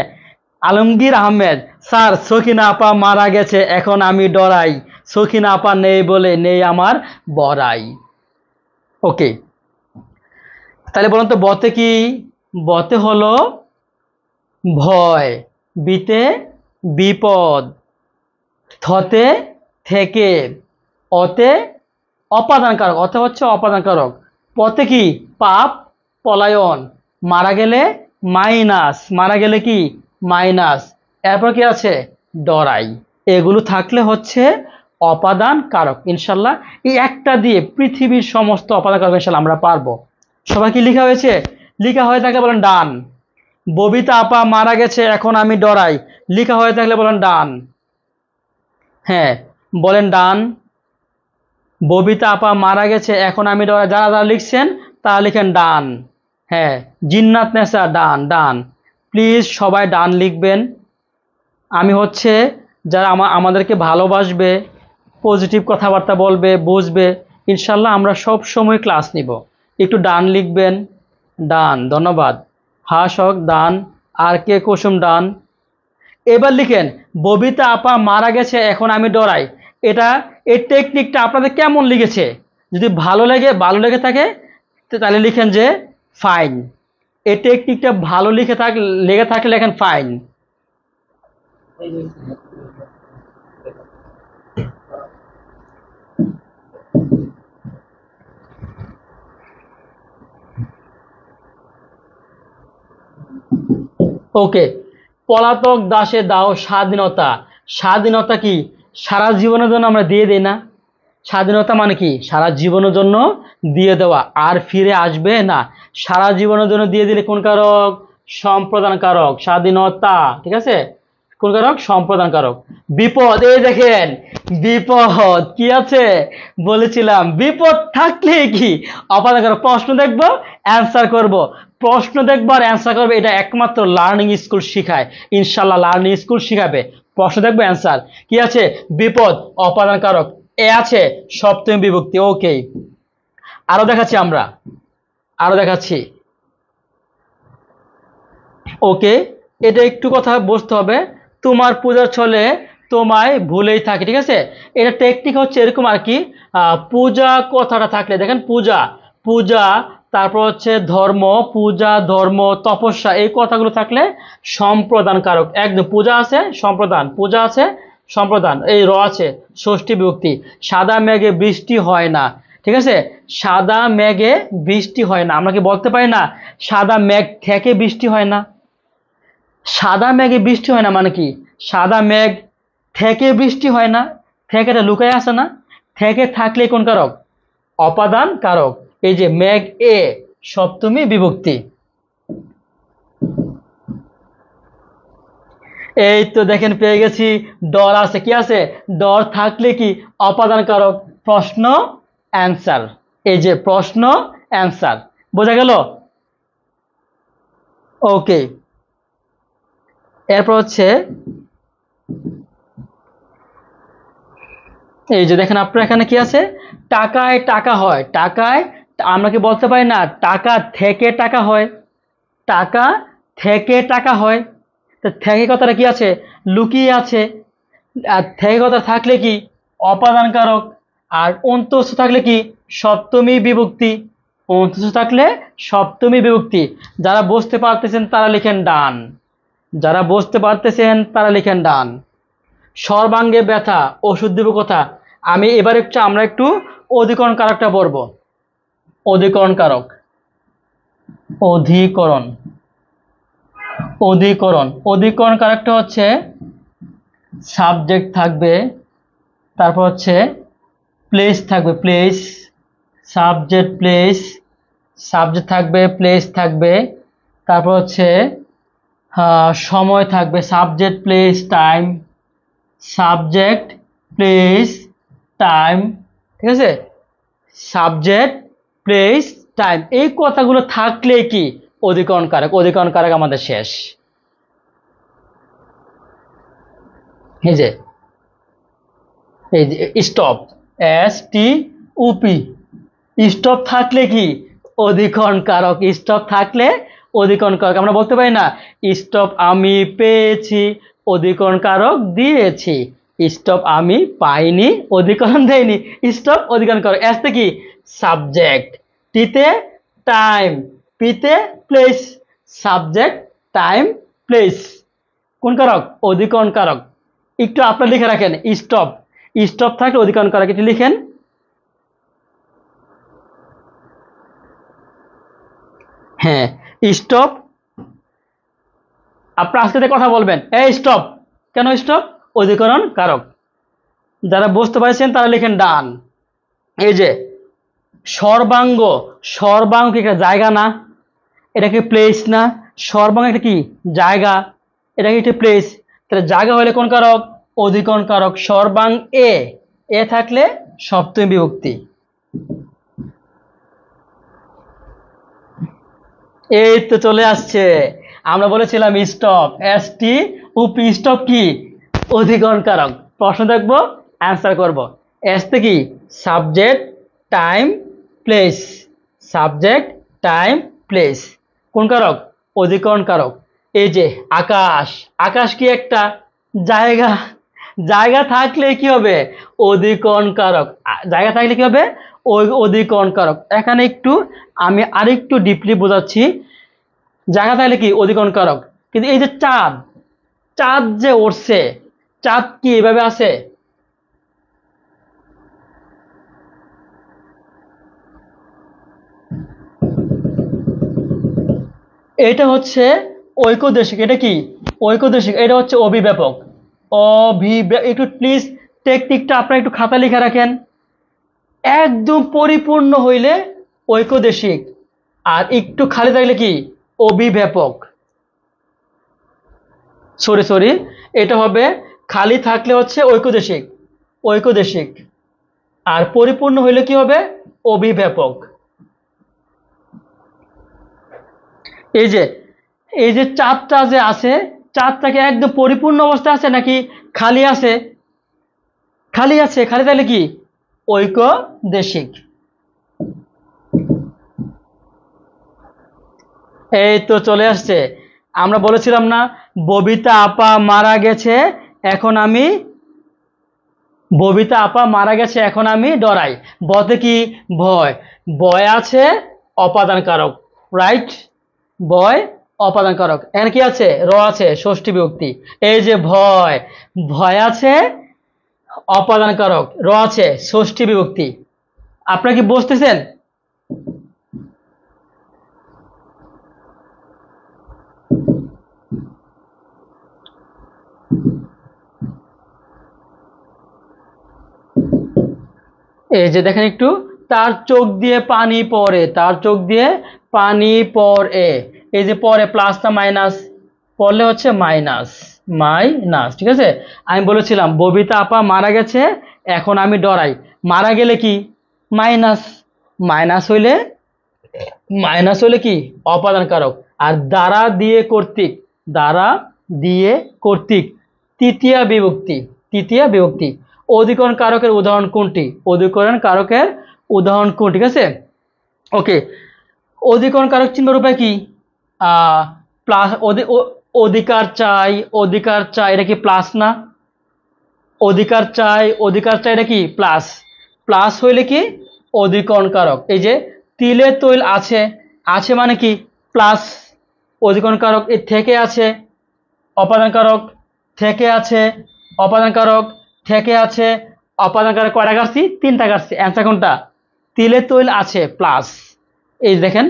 আলমগীর আহমেদ স্যার, সখিনা আপা মারা গেছে, এখন আমি ডরাই। সখিনা আপা নেই বলে নেই আমার বড়াই। ওকে, তাহলে বলুন তো বতে কি? বতে হলো ভয়, বিতে বিপদ, থতে থেকে, অতে অপাদান কারক, অতে হচ্ছে অপাদান কারক। পথে কি? পাপ, পলায়ন। মারা গেলে মাইনাস, মারা গেলে কি? মাইনাস। এরপর কি আছে? ডরাই। এগুলো থাকলে হচ্ছে অপাদান কারক। ইনশাল্লাহ এই একটা দিয়ে পৃথিবীর সমস্ত অপাদান কারক ইনশাল্লাহ আমরা পারবো। সবাই কি লেখা হয়েছে? লেখা হয়ে থাকলে বলেন ডান। ববিতা আপা মারা গেছে, এখন আমি ডরাই, লেখা হয়ে থাকলে বলেন ডান। হ্যাঁ বলেন ডান। ববিতা আপা মারা গেছে, এখন আমি ডরাই। যারা যারা লিখছেন তারা লিখেন ডান। হ্যাঁ, জিন্নাত নেসা ডান, ডান। প্লিজ সবাই ডান লিখবেন। আমি হচ্ছে যারা আমাদেরকে ভালোবাসবে, পজিটিভ কথাবার্তা বলবে, বুঝবে, ইনশাল্লাহ আমরা সব সময় ক্লাস নিব। একটু ডান লিখবেন। ডান, ধন্যবাদ। হাসক ডান। আর কে কুসুম ডান। এবার লিখেন ববিতা আপা মারা গেছে, এখন আমি ডরাই। এটা, এই টেকনিকটা আপনাদের কেমন লিখেছে? যদি ভালো লেগে থাকে তাহলে লিখেন যে ফাইন। এই টেকনিকটা ভালো লেগে থাকলে লেখেন ফাইন। ওকে, পলাতক দাসে দাও স্বাধীনতা। স্বাধীনতা কি? সারা জীবনের জন্য আমরা দিয়ে দিই না? স্বাধীনতা মানে কি? সারা জীবনের জন্য দিয়ে দেওয়া, আর ফিরে আসবে না। সারা জীবনের জন্য দিয়ে দিলে কোন কারক? সম্প্রদান কারক। স্বাধীনতা, ঠিক আছে? কোন কারক? সম্প্রদান কারক। বিপদ, এই দেখেন বিপদ কি আছে? বলেছিলাম বিপদ থাকলে কি অপাদান কারক। প্রশ্ন দেখবো, অ্যান্সার করব। প্রশ্ন দেখবো আর অ্যান্সার করবে, এটা একমাত্র লার্নিং স্কুল শিখায়। ইনশাল্লাহ লার্নিং স্কুল শিখাবে। প্রশ্ন দেখবো, অ্যান্সার কি আছে? বিপদ, অপাদান কারক। এ আছে সপ্তমী বিভক্তি। ওকে, আরো দেখাচ্ছি আমরা, আরো দেখাচ্ছি। ওকে, এটা একটু কথা বুঝতে হবে। তোমার পূজার ছলে তোমায় ভুলেই থাকি। ঠিক আছে? এটা টেকনিক হচ্ছে এরকম আর কি। পূজা কথাটা থাকলে দেখেন, পূজা, পূজা, তারপর হচ্ছে ধর্ম, পূজা, ধর্ম, তপস্যা, এই কথাগুলো থাকলে সম্প্রদান কারক। একদম পূজা আছে, সম্প্রদান, পূজা আছে, সম্প্রদান। এই র আছে ষষ্ঠী বিভক্তি। সাদা মেঘে বৃষ্টি হয় না। ঠিক আছে? সাদা মেঘে বৃষ্টি হয় না। আমরা কি বলতে পারি না সাদা মেঘ থেকে বৃষ্টি হয় না? সাদা মেঘে বৃষ্টি হয় না মানে কি? সাদা মেঘ থেকে বৃষ্টি হয় না। থেকেটা লুকায় আছে না? থেকে থাকলে কোন কারক? অপাদান কারক। এই যে মেঘ, এ সপ্তমী বিভক্তি। এই তো দেখেন পেয়ে গেছি। ডর আছে, কি আছে? ডর থাকলে কি? অপাদান কারক। প্রশ্ন অ্যান্সার। এই যে প্রশ্ন অ্যান্সার, বোঝা গেল? ওকে, এরপর হচ্ছে এই যে দেখেন আপনার এখানে কি আছে, টাকায় টাকা হয়। টাকায় আমরা কি বলতে পারি না টাকা থেকে টাকা হয়? টাকা থেকে টাকা হয়। তো থেকে কথাটা কি আছে, লুকিয়ে আছে। আর থেকে কথা থাকলে কি অপাদান কারক, আর অন্তস্থ থাকলে কি সপ্তমী বিভক্তি। অন্তস্থ থাকলে সপ্তমী বিভক্তি। যারা বুঝতে পারতেছেন তারা লিখেন ডান, যারা বুঝতে পারতেছেন তারা লিখেন ডান। সর্বাঙ্গে ব্যথা, ওষুধ দেব কথা। আমি এবার আমরা একটু অধিকরণ কারকটা পড়ব। অধিকরণ কারক, অধিকরণ, অধিকরণ, অধিকরণ কারকটা হচ্ছে সাবজেক্ট থাকবে, তারপর হচ্ছে প্লেস থাকবে, প্লেস, সাবজেক্ট প্লেস, সাবজেক্ট থাকবে, প্লেস থাকবে, তারপর হচ্ছে সময় থাকবে, subject place time, subject place time, ঠিক আছে? সাবজেক্ট প্লেস টাইম, এই কথাগুলো থাকলে কি অধিকরণ কারক। অধিকরণ কারক আমাদের শেষ। এই যে স্টপ, STOP, স্টপ থাকলে কি অধিকরণ কারক। স্টপ থাকলে অধিকরণ কারক। আমরা বলতে পারি না স্টপ আমি পেয়েছি, অধিকরণ কারক দিয়েছি। স্টপ আমি পাইনি, অধিকরণ দেয়নি। স্টপ অধিকরণ কারক। এসতে কি সাবজেক্ট, টিতে টাইম, পিতে প্লেস। সাবজেক্ট টাইম প্লেস কোন কারক? অধিকরণ কারক। একটু আপনারা লিখে রাখেন স্টপ, স্টপ থাকলে অধিকরণ কারক, এটি লিখেন। হ্যাঁ স্টপ, আপনার আজকে কথা বলবেন এই স্টপ, কেন স্টপ? অধিকরণ কারক। যারা বুঝতে পারছেন তারা লিখেন ডান। এই যে সর্বাঙ্গ, সর্বাঙ্গ কি একটা জায়গা না? এটা কি প্লেস না? সর্বাঙ্গ এটা কি জায়গা, এটা কি একটা প্লেস। তাহলে জায়গা হলে কোন কারক? অধিকরণ কারক। সর্বাঙ্গ এ থাকলে সপ্তমী বিভক্তি। এই তো চলে আসছে। আমরা বলেছিলাম স্টপ, STOP, স্টপ কি অধিকরণ কারক। প্রশ্ন দেখবো, অ্যান্সার করব। এসতে কি subject time place, subject time place কোন কারক? অধিকরণ কারক। এই যে আকাশ, আকাশ কি একটা জায়গা, জায়গা থাকলে কি হবে? অধিকরণ কারক। জায়গা থাকলে কি হবে? অধিকরণ কারক। এখানে একটু আমি আরেকটু ডিপলি বোঝাচ্ছি। জায়গা থাকলে কি অধিকরণ কারক। কিন্তু এই যে চাঁদ, চাঁদ যে উঠছে, চাঁদ কি এভাবে আছে? এটা হচ্ছে ঐকদেশিক। এটা কি ঐকদেশিক, এটা হচ্ছে অভিব্যাপক। একটু প্লিজ টেকনিকটা আপনারা একটু খাতা লিখে রাখেন। একদম পরিপূর্ণ হইলে ঐকদেশিক, আর একটু খালি থাকলে কি অভিব্যাপক। সরি, এটা হবে খালি থাকলে হচ্ছে ঐকদেশিক, ঐকদেশিক, আর পরিপূর্ণ হইলে কি হবে? অভিব্যাপক। এই যে চাঁদটা যে আছে, চাঁদটাকে একদম পরিপূর্ণ অবস্থায় আছে নাকি খালি আছে? খালি আছে। খালি তাহলে কি ঐকদেশিক। এই তো চলে আসছে। আমরা বলেছিলাম না ববিতা আপা মারা গেছে, এখন আমি, ববিতা আপা মারা গেছে এখন আমি ডরাই। বতে কি ভয়, ভয় আছে অপাদান কারক, রাইট? ভয় অপাদান কারক। এখানে কি আছে? র আছে, ষষ্ঠী বিভক্তি। এই যে ভয়, ভয় আছে অপাদান কারক, র আছে ষষ্ঠী বিভক্তি। আপনারা কি বুঝতেছেন? এই যে দেখেন একটু, তার চোখ দিয়ে পানি পড়ে, তার চোখ দিয়ে পানি পড়ে। এই যে পরে প্লাস না মাইনাস? পড়লে হচ্ছে মাইনাস, মাইনাস, ঠিক আছে? আমি বলেছিলাম ববিতা আপা মারা গেছে এখন আমি ডরাই। মারা গেলে কি মাইনাস, মাইনাস হইলে কি অপাদান কারক। আর দ্বারা দিয়ে কর্তৃক, দ্বারা দিয়ে কর্তৃক তৃতীয়া বিভক্তি। অধিকরণ কারকের উদাহরণ কোনটি? অধিকরণ কারকের উদাহরণ কোনটি? ঠিক আছে, ওকে। অধিকরণ কারক চিনবার উপায় কি? প্লাস, অধিকার চাই, এটা কি প্লাস না? অধিকার চাই এটা কি প্লাস? প্লাস হইলে কি অধিকরণ কারক। এই যে তিলে তৈল আছে মানে কি প্লাস, অধিকরণ কারক। এই থেকে আছে অপাদান কারক, থেকে আছে অপাদান কারক, থেকে আছে অপাদান কারক। কয়টা কাটছি? 3টা কাটছি। অ্যান্সার কোনটা? তিলে তৈল আছে প্লাস। এই দেখেন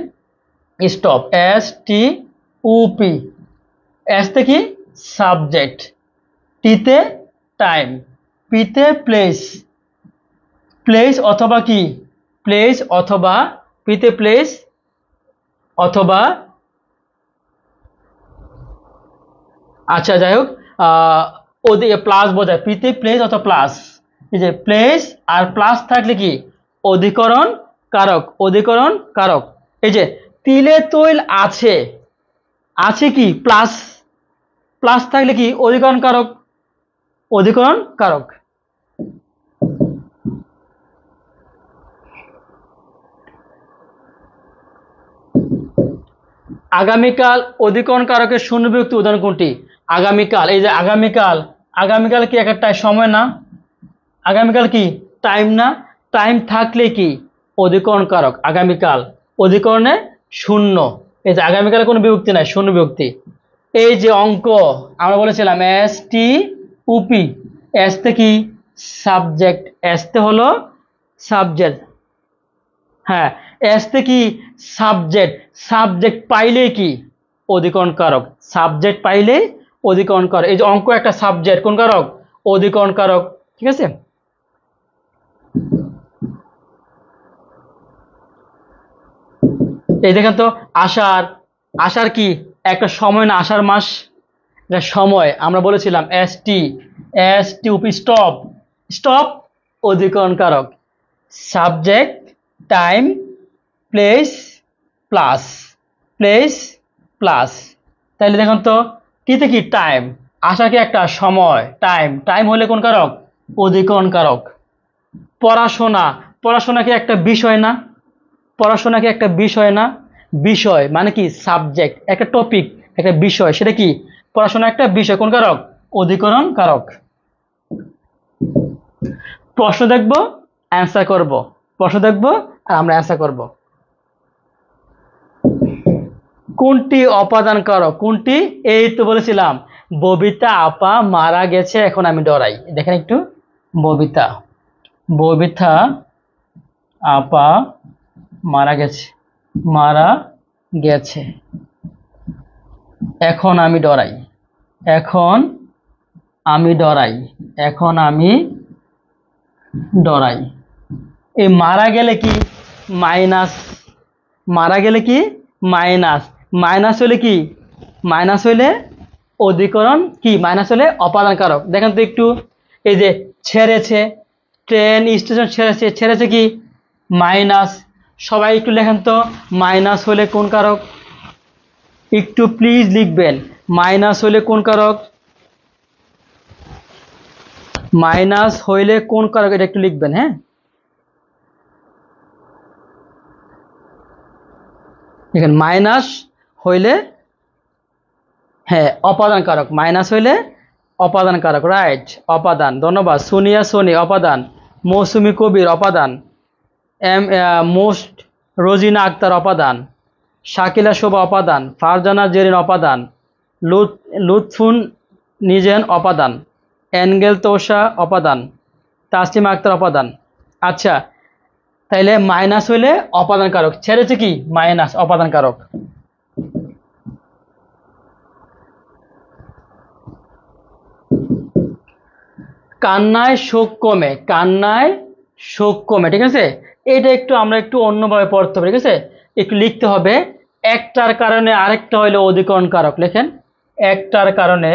স্টপ, STOP, এস তে কি সাবজেক্ট, টিতে টাইম, পিতে প্লেস অথবা কি প্লেস অথবা, পিতে প্লেস অথবা, আচ্ছা যাই হোক, ওদিকে প্লাস বোঝায়, পিতে প্লেস অথবা প্লাস। এই যে প্লেস আর প্লাস থাকলে কি অধিকরণ কারক। এই যে তিলে তৈল আছে কি প্লাস থাকলে কি অধিকরণ কারক। আগামীকাল অধিকরণ কারকের শূন্য বিভক্তি উদাহরণ কোনটি? আগামীকাল, এই যে আগামীকাল কি একটা সময় না? আগামীকাল কি টাইম না? টাইম থাকলে কি অধিকরণ কারক। আগামীকাল অধিকরণে শূন্য, এই যে আগামীকালে কোনো বিভক্তি নাই, শূন্য বিভক্তি। এই যে অঙ্ক আমরা বলেছিলাম STOP, এসতে কি সাবজেক্ট, এসতে হলো সাবজেক্ট। হ্যাঁ, এসতে কি সাবজেক্ট পাইলে কি অধিকরণ কারক, সাবজেক্ট পাইলে অধিকরণ কারক। এই যে অঙ্ক একটা সাবজেক্ট, কোন কারক? অধিকরণ কারক। ঠিক আছে, এই দেখেন তো আষাঢ় কি একটা সময় না? আষাঢ় মাস এটা সময়। আমরা বলেছিলাম STOP, স্টপ অধিকরণ কারক। Subject, time, place plus. তাহলে দেখুন তো টিতে কি টাইম, আষাঢ় কি একটা সময়, টাইম হলে কোন কারক? অধিকরণ কারক। পড়াশোনা কি একটা বিষয় না? বিষয় মানে কি সাবজেক্ট, একটা টপিক, একটা বিষয়, সেটা কি পড়াশোনা একটা বিষয়, কোন কারক? অধিকরণ কারক। প্রশ্ন দেখবো, অ্যান্সার করব, আর আমরা অ্যান্সার করব। কোনটি অপাদান কারক? কোনটি? এই তো বলেছিলাম, ববিতা আপা মারা গেছে এখন আমি ডরাই। দেখেন একটু, ববিতা আপা মারা গেছে এখন আমি ডরাই। এই মারা গেলে কি মাইনাস, মাইনাস হলে অধিকরণ কি, মাইনাস হলে অপাদান কারক। দেখেন তো একটু, এই যে ছেড়েছে, ট্রেন স্টেশন ছেড়েছে কি মাইনাস। সবাই একটু লেখেন তো, মাইনাস হলে কোন কারক? একটু প্লিজ লিখবেন, মাইনাস হলে কোন কারক? মাইনাস হইলে কোন কারক, এটা একটু লিখবেন। হ্যাঁ, দেখেন মাইনাস হইলে হ্যাঁ অপাদান কারক, মাইনাস হইলে অপাদান কারক, রাইট, অপাদান। ধন্যবাদ। সোনি অপাদান, মৌসুমী কবির অপাদান, মোস্ট রোজিনা আক্তার অপাদান, শাকিলা শোভা অপাদান, ফারজানা জেরিন অপাদান, লুৎফুন নিজেন অপাদান, এনগেল তোষা অপাদান, তাসলিমা আক্তার অপাদান। আচ্ছা, তাইলে মাইনাস হইলে অপাদান কারক, ছেড়েছে কি মাইনাস, অপাদান কারক। কান্নায় শোক কমে, ঠিক আছে। এটা আমরা একটু অন্যভাবে পড়তে হবে, ঠিক আছে, একটু লিখতে হবে। একটার কারণে আরেকটা হইলে অধিকরণ কারক। লেখেন, একটার কারণে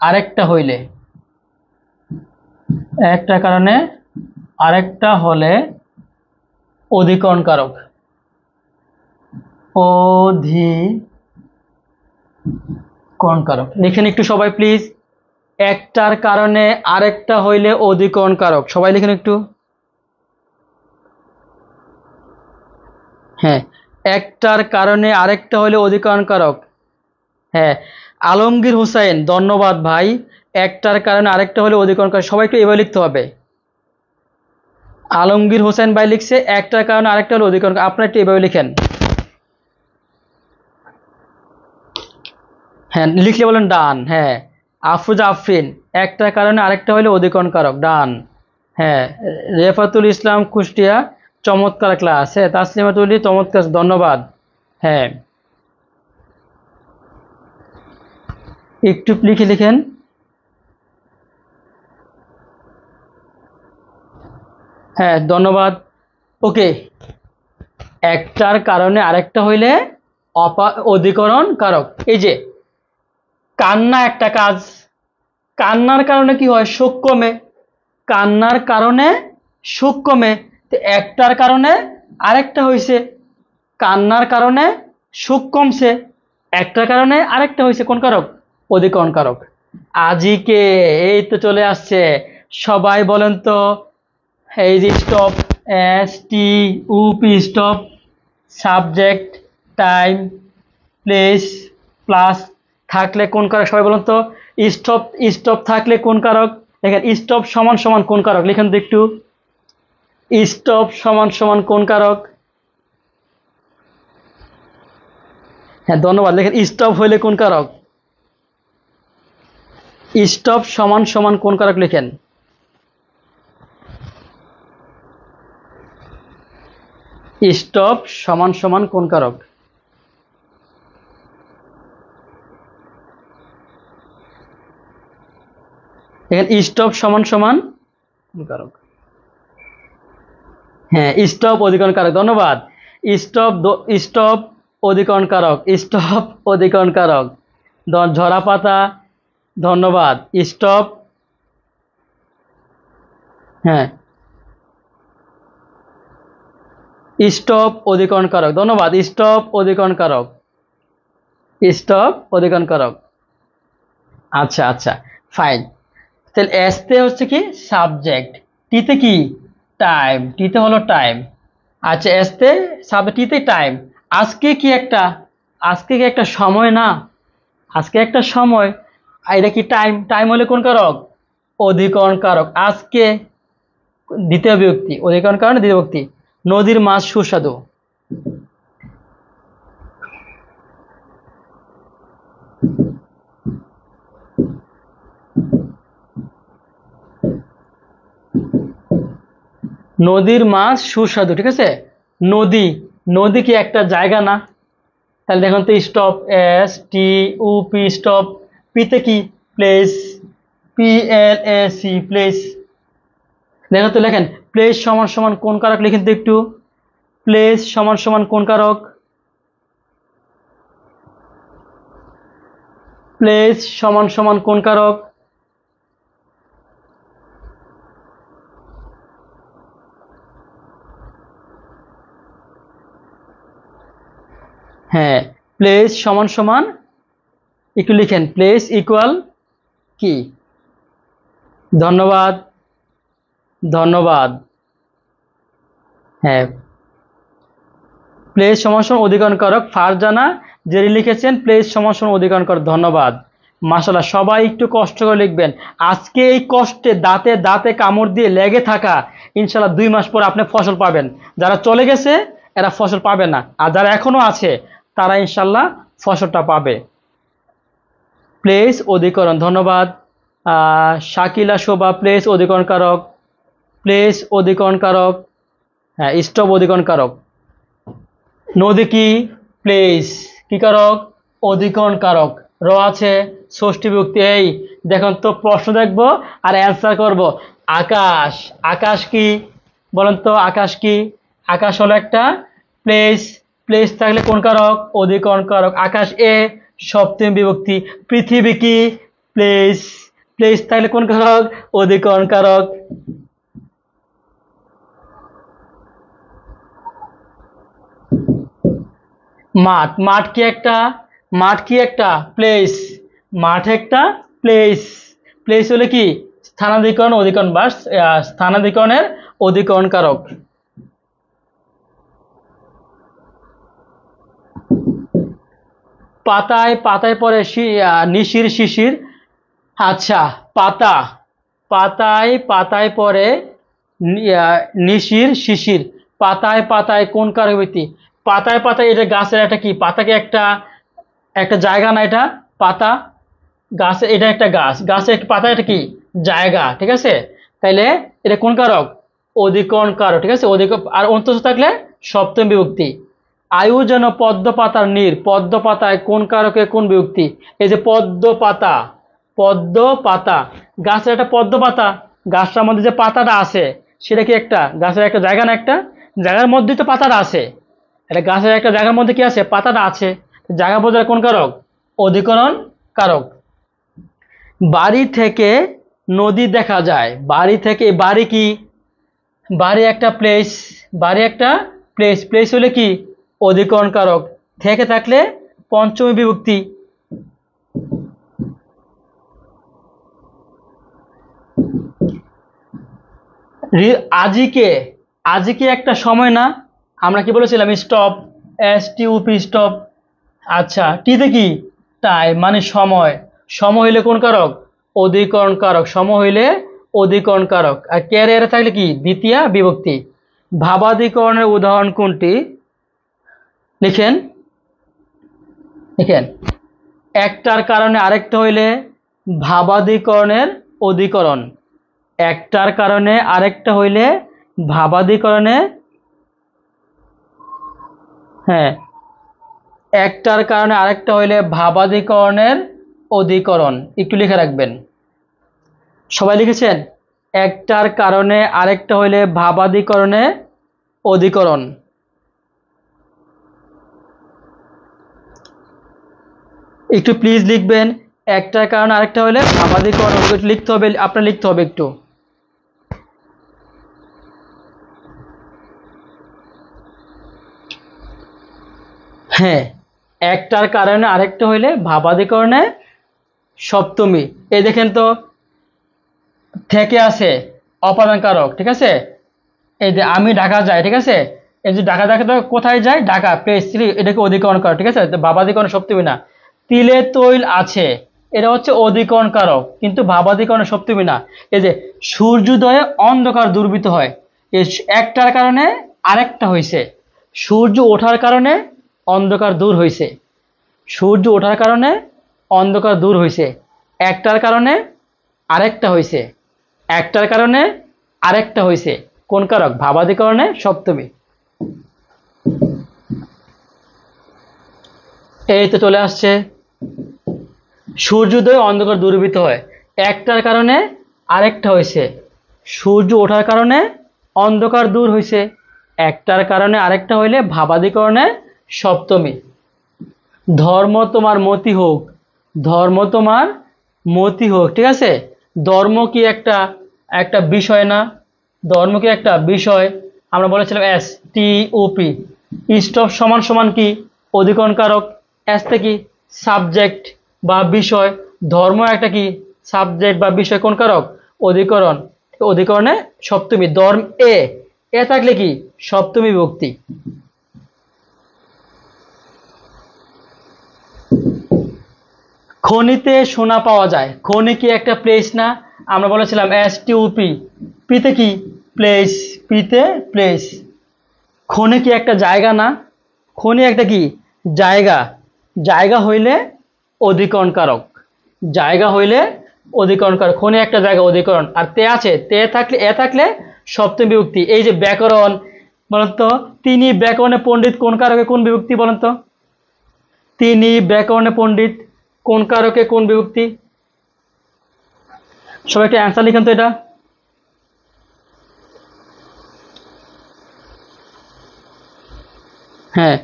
আরেকটা হইলে একটা কারণে আরেকটা হলে অধিকরণ কারক। অধিকরণ কারক লিখেন একটু সবাই প্লিজ। একটার কারণে আরেকটা হইলে অধিকরণ কারক, সবাই লিখেন একটু। হ্যাঁ, একটার কারণে আরেকটা হইলে অধিকরণ কারক। হ্যাঁ, আলমগীর হোসেন ধন্যবাদ ভাই। একটার কারণে আরেকটা হলে অধিকরণ কারক, সবাই একটু এভাবে লিখতে হবে। আলমগীর হোসেন ভাই লিখছে একটার কারণে আরেকটা হলে অধিকরণ, আপনারা একটু এভাবে লিখেন। হ্যাঁ, লিখলে বলেন ডান। হ্যাঁ, আফরোজা আফরিন একটার কারণে আরেকটা হলে অধিকরণ কারক, ডান। হ্যাঁ, রেফাতুল ইসলাম কুষ্টিয়া চমৎকার ক্লাস। হ্যাঁ, তাসলিমাতুল চমৎকার, ধন্যবাদ। হ্যাঁ, একটু লিখে লিখেন। হ্যাঁ, ধন্যবাদ। ওকে, একটার কারণে আরেকটা হইলে অধিকরণ কারক। এই যে কান্না একটা কাজ, কান্নার কারণে কি হয়? সুখ কমে। কান্নার কারণে সুখ কমে, তো একটার কারণে আরেকটা হইছে, কান্নার কারণে সুখ কমছে, একটার কারণে আরেকটা হইছে, কোন কারক? অধিকরণ কারক। আজিকে এই তো চলে আসছে, সবাই বলেন তো। এই যে stop, stop, subject, time, place, plus থাকলে কোন কারক? সবাই বলুন তো। স্টপ, স্টপ থাকলে কোন কারক? দেখেন স্টপ সমান সমান কোন কারক, লিখেন তো একটু। স্টপ সমান সমান কোন কারক? হ্যাঁ, ধন্যবাদ। লিখেন স্টপ হইলে কোন কারক? স্টপ সমান সমান কোন কারক লিখেন। স্টপ সমান সমান কোন কারক? এখানে স্টপ সমান সমান কোন কারক? হ্যাঁ, স্টপ অধিকরণ কারক, ধন্যবাদ। স্টপ, স্টপ অধিকরণ কারক, স্টপ অধিকরণ কারক। ঝরা পাতা, ধন্যবাদ। স্টপ, হ্যাঁ, স্টপ অধিকরণ কারক, ধন্যবাদ। স্টপ অধিকরণ কারক, স্টপ অধিকরণ কারক। আচ্ছা আচ্ছা, ফাইন। তাহলে এসতে হচ্ছে কি সাবজেক্ট, টিতে কি টাইম, টিতে হলো টাইম। আচ্ছা, এসতে সাবজেক্ট, টিতে টাইম। আজকে কি একটা, আজকে কি একটা সময় না? আজকে একটা সময়, এটা কি টাইম? টাইম হলে কোন কারক? অধিকরণ কারক। আজকে দ্বিতীয় বিভক্তি, অধিকরণ কারণ দ্বিতীয় বিভক্তি। নদীর মাছ সুস্বাদু, নদীর মাছ সুস্বাদু, ঠিক আছে। নদী, নদী কি একটা জায়গা না? তাহলে দেখুন তো, স্টপ, স্টপ, পিতে কি প্লেস, প্লেস। দেখুন তো, লেখেন প্লেস সমান সমান কোন কারক, লিখেন তো একটু। প্লেস সমান সমান কোন কারক? প্লেস সমান সমান কোন কারক? হ্যাঁ, প্লেস সমান সমান, একটু লিখেন, প্লেস ইকুয়াল কি? ধন্যবাদ, ধন্যবাদ। হ্যাঁ, প্লেস সমান সমান অধিকরণ কারক। ফারজানা যিনি লিখেছেন প্লেস সমান সমান অধিকরণ কারক, ধন্যবাদ। মাশাআল্লাহ, সবাই একটু কষ্ট করে লিখবেন। আজকে এই কষ্টে দাঁতে দাঁতে কামড় দিয়ে লেগে থাকা, ইনশাল্লাহ 2 মাস পর আপনি ফসল পাবেন। যারা চলে গেছে এরা ফসল পাবে না, আর যারা এখনো আছে তারা ইনশাল্লাহ ফসলটা পাবে। প্লেস অধিকরণ, ধন্যবাদ। শাকিলা শোভা, প্লেস অধিকরণ কারক, প্লেস অধিকরণ কারক। হ্যাঁ, স্টপ অধিকরণ কারক। নদী কি প্লেস, কি কারক? অধিকরণ কারক। র আছে ষষ্ঠী বিভক্তি। এই দেখুন তো, প্রশ্ন দেখবো আর অ্যান্সার করব। আকাশ, আকাশ কি বলেন তো? আকাশ কি? আকাশ হলো একটা প্লেস, প্লেস থাকলে কোন কারক? অধিকরণ কারক। আকাশ এ সপ্তমী বিভক্তি। পৃথিবী কি প্লেস, প্লেস থাকলে কোন কারক? অধিকরণ কারক। মাঠ, মাঠ কি একটা? মাঠ কি একটা? প্লেস। মাঠ একটা প্লেস। প্লেস হলে কি? স্থানাধিকরণ অধিকরণ বা স্থানাধিকরণের অধিকরণ কারক। পাতায়, পাতায় পরে নিশির শিশির। আচ্ছা, পাতা, পাতায়, পাতায় পরে নিশির শিশির। পাতায়, পাতায় কোন কারক ব্যক্তি? পাতায়, পাতায় এটা গাছের একটা কি? পাতাকে একটা একটা জায়গা না এটা? পাতা গাছে, এটা একটা গাছ, গাছের পাতা এটা কি? জায়গা, ঠিক আছে? তাইলে এটা কোন কারক? অধিকরণ কারক, ঠিক আছে? আর অন্তঃ থাকলে সপ্তম বিভক্তি। আয়ু যেন পদ্ম পাতার নীর। পদ্ম পাতায় কোন কারকে কোন বিভক্তি? এই যে পদ্ম পাতা, পদ্ম পাতা, গাছের একটা পদ্ম পাতা, গাছটার মধ্যে যে পাতাটা আছে সেটা কি একটা গাছের একটা জায়গা না? একটা জায়গার মধ্যেই তো পাতাটা আছে। এটা গাছের একটা জায়গার মধ্যে কি আছে? পাতাটা আছে। জায়গা বোঝার কোন কারক? অধিকরণ কারক। বাড়ি থেকে নদী দেখা যায়। বাড়ি থেকে, বাড়ি কি? বাড়ি একটা প্লেস, বাড়ি একটা প্লেস। প্লেস হলে কি? অধিকরণ কারক। থেকে থাকলে পঞ্চমী বিভক্তি। আজিকে, আজিকে একটা সময় না? আমরা কি বলেছিলাম? Stop, STOP, stop. আচ্ছা, টিতে কি? টাইম মানে সময়। সময় হইলে কোন কারক? অধিকরণ কারক। সময় হইলে অধিকরণ কারক। আর ক্যারিয়ারে থাকলে কি? দ্বিতীয়া বিভক্তি। ভাবাদিকরণের উদাহরণ কোনটি? লিখেন, লিখেন। একটার কারণে আরেকটা হইলে ভাবাদিকরণের অধিকরণ। একটার কারণে আরেকটা হইলে ভাবাদিকরণে, হ্যাঁ, একটার কারণে আরেকটা হইলে ভাবাদিকরণের অধিকরণ। একটু লিখে রাখবেন। সবাই লিখেছেন? একটার কারণে আরেকটা হইলে ভাবাদিকরণে অধিকরণ। একটু প্লিজ লিখবেন। একটার কারণে আরেকটা হইলে ভাবাদিকরণ লিখতে হবে, আপনার লিখতে হবে একটু। হ্যাঁ, একটার কারণে আরেকটা হইলে ভাবাদিকরণে সপ্তমী। এই দেখেন তো, থেকে আছে অপাদান কারক, ঠিক আছে? এই যে আমি ঢাকা যাই, ঠিক আছে? এই যে ঢাকা, ঢাকা কোথায় যায়? ঢাকা, প্লেস থ্রি, এটাকে অধিকরণ কারক, ঠিক আছে? ভাবাদিকরণ সপ্তমী না। তিলে তৈল আছে, এটা হচ্ছে অধিকরণ কারক, কিন্তু ভাবাদিকরণ সপ্তমী না। এই যে সূর্যোদয়ে অন্ধকার দুর্বৃত হয়, এই একটার কারণে আরেকটা হইছে। সূর্য ওঠার কারণে অন্ধকার দূর হইছে। সূর্য ওঠার কারণে অন্ধকার দূর হইছে। একটার কারণে আরেকটা হইছে। একটার কারণে আরেকটা হইছে। কোন কারক? ভাবাদিকরণে সপ্তমী। এই তো চলে আসছে। সূর্যোদয় অন্ধকার দূরীভূত হয়, একটার কারণে আরেকটা হয়েছে। সূর্য ওঠার কারণে অন্ধকার দূর হয়েছে। একটার কারণে আরেকটা হইলে ভাবাদিকরণে সপ্তমী। ধর্ম তোমার মতি হোক। ধর্ম তোমার মতি হোক, ঠিক আছে? ধর্ম কি একটা একটা বিষয় না? ধর্ম কি একটা বিষয়? আমরা বলেছিলাম STOP। স্টপ সমান সমান কি? অধিকরণ কারক। এস থেকে সাবজেক্ট বা বিষয়। ধর্ম একটা কি? সাবজেক্ট বা বিষয়। কোন কারক? অধিকরণ। অধিকরণে সপ্তমী। ধর্ম এ, এ থাকলে কি? সপ্তমী বিভক্তি। খনিতে সোনা পাওয়া যায়। খনি কি একটা প্লেস না? আমরা বলেছিলাম STOP। পিতে কি? প্লেস। পিতে প্লেস। খনি কি একটা জায়গা না? খনি একটা কি? জায়গা। জায়গা হইলে অধিকরণ কারক। জায়গা হইলে অধিকরণ কারক। খনি একটা জায়গা, অধিকরণ। আর তে আছে, তে থাকলে, এ থাকলে সপ্তমী বিভক্তি। এই যে ব্যাকরণ, বলেন তো, তিনি ব্যাকরণে পণ্ডিত কোন কারকে কোন বিভক্তি? বলেন তো, তিনি ব্যাকরণে পণ্ডিত কোন কারকে কোন বিভক্তি? সবাই একটা অ্যান্সার লিখেন তো এটা। হ্যাঁ,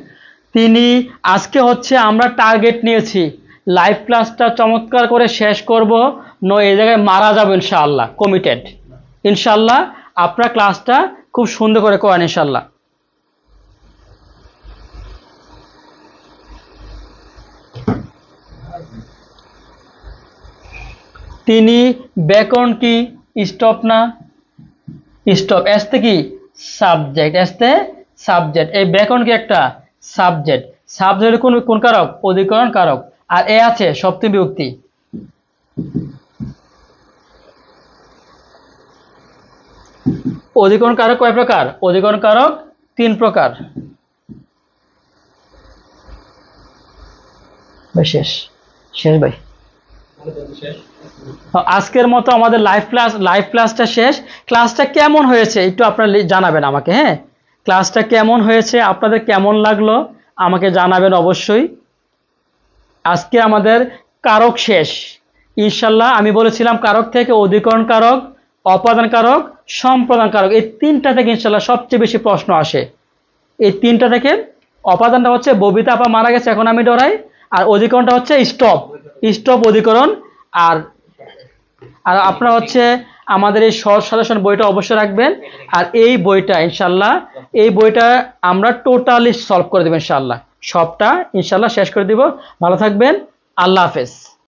তিনি। আজকে হচ্ছে আমরা টার্গেট নিয়েছি লাইভ ক্লাসটা চমৎকার করে শেষ করব এই জায়গায় মারা যাবে ইনশাআল্লাহ, কমিটেড ইনশাআল্লাহ। আপনার ক্লাসটা খুব সুন্দর করে করেন ইনশাআল্লাহ। তিনি ব্যাকরণ কি স্টপ না? স্টপ এসতে কি সাবজেক্ট, এসতে সাবজেক্ট। এই ব্যাকরণ কি একটা সাবজেক্ট, সাবজেক্টের কোন কারক? অধিকরণ কারক। আর এ আছে সপ্তমী বিভক্তি। অধিকরণ কারক কয় প্রকার? অধিকরণ কারক 3 প্রকার। ভাই শেষ ভাই। আজকের মতো আমাদের লাইভ ক্লাসটা শেষ। ক্লাসটা কেমন হয়েছে একটু আপনারা জানাবেন আমাকে। হ্যাঁ, ক্লাসটা কেমন হয়েছে, আপনাদের কেমন লাগলো আমাকে জানাবেন অবশ্যই। আজকে আমাদের কারক শেষ ইনশাল্লাহ। আমি বলেছিলাম কারক থেকে অধিকরণ কারক, অপাদান কারক, সম্প্রদান কারক, এই 3টা থেকে ইনশাল্লাহ সবচেয়ে বেশি প্রশ্ন আসে। এই 3টা থেকে অপাদানটা হচ্ছে ববিতা আপা মারা গেছে এখন আমি ডরাই, আর অধিকরণটা হচ্ছে স্টপ অধিকরণ। আর আপনারা হচ্ছে আমাদের এই সহজ সাজেশন বইটা অবশ্যই রাখবেন। আর এই বইটা ইনশাল্লাহ, এই বইটা আমরা টোটালি সলভ করে দেবো ইনশাল্লাহ, সবটা ইনশাল্লাহ শেষ করে দিব। ভালো থাকবেন, আল্লাহ হাফেজ।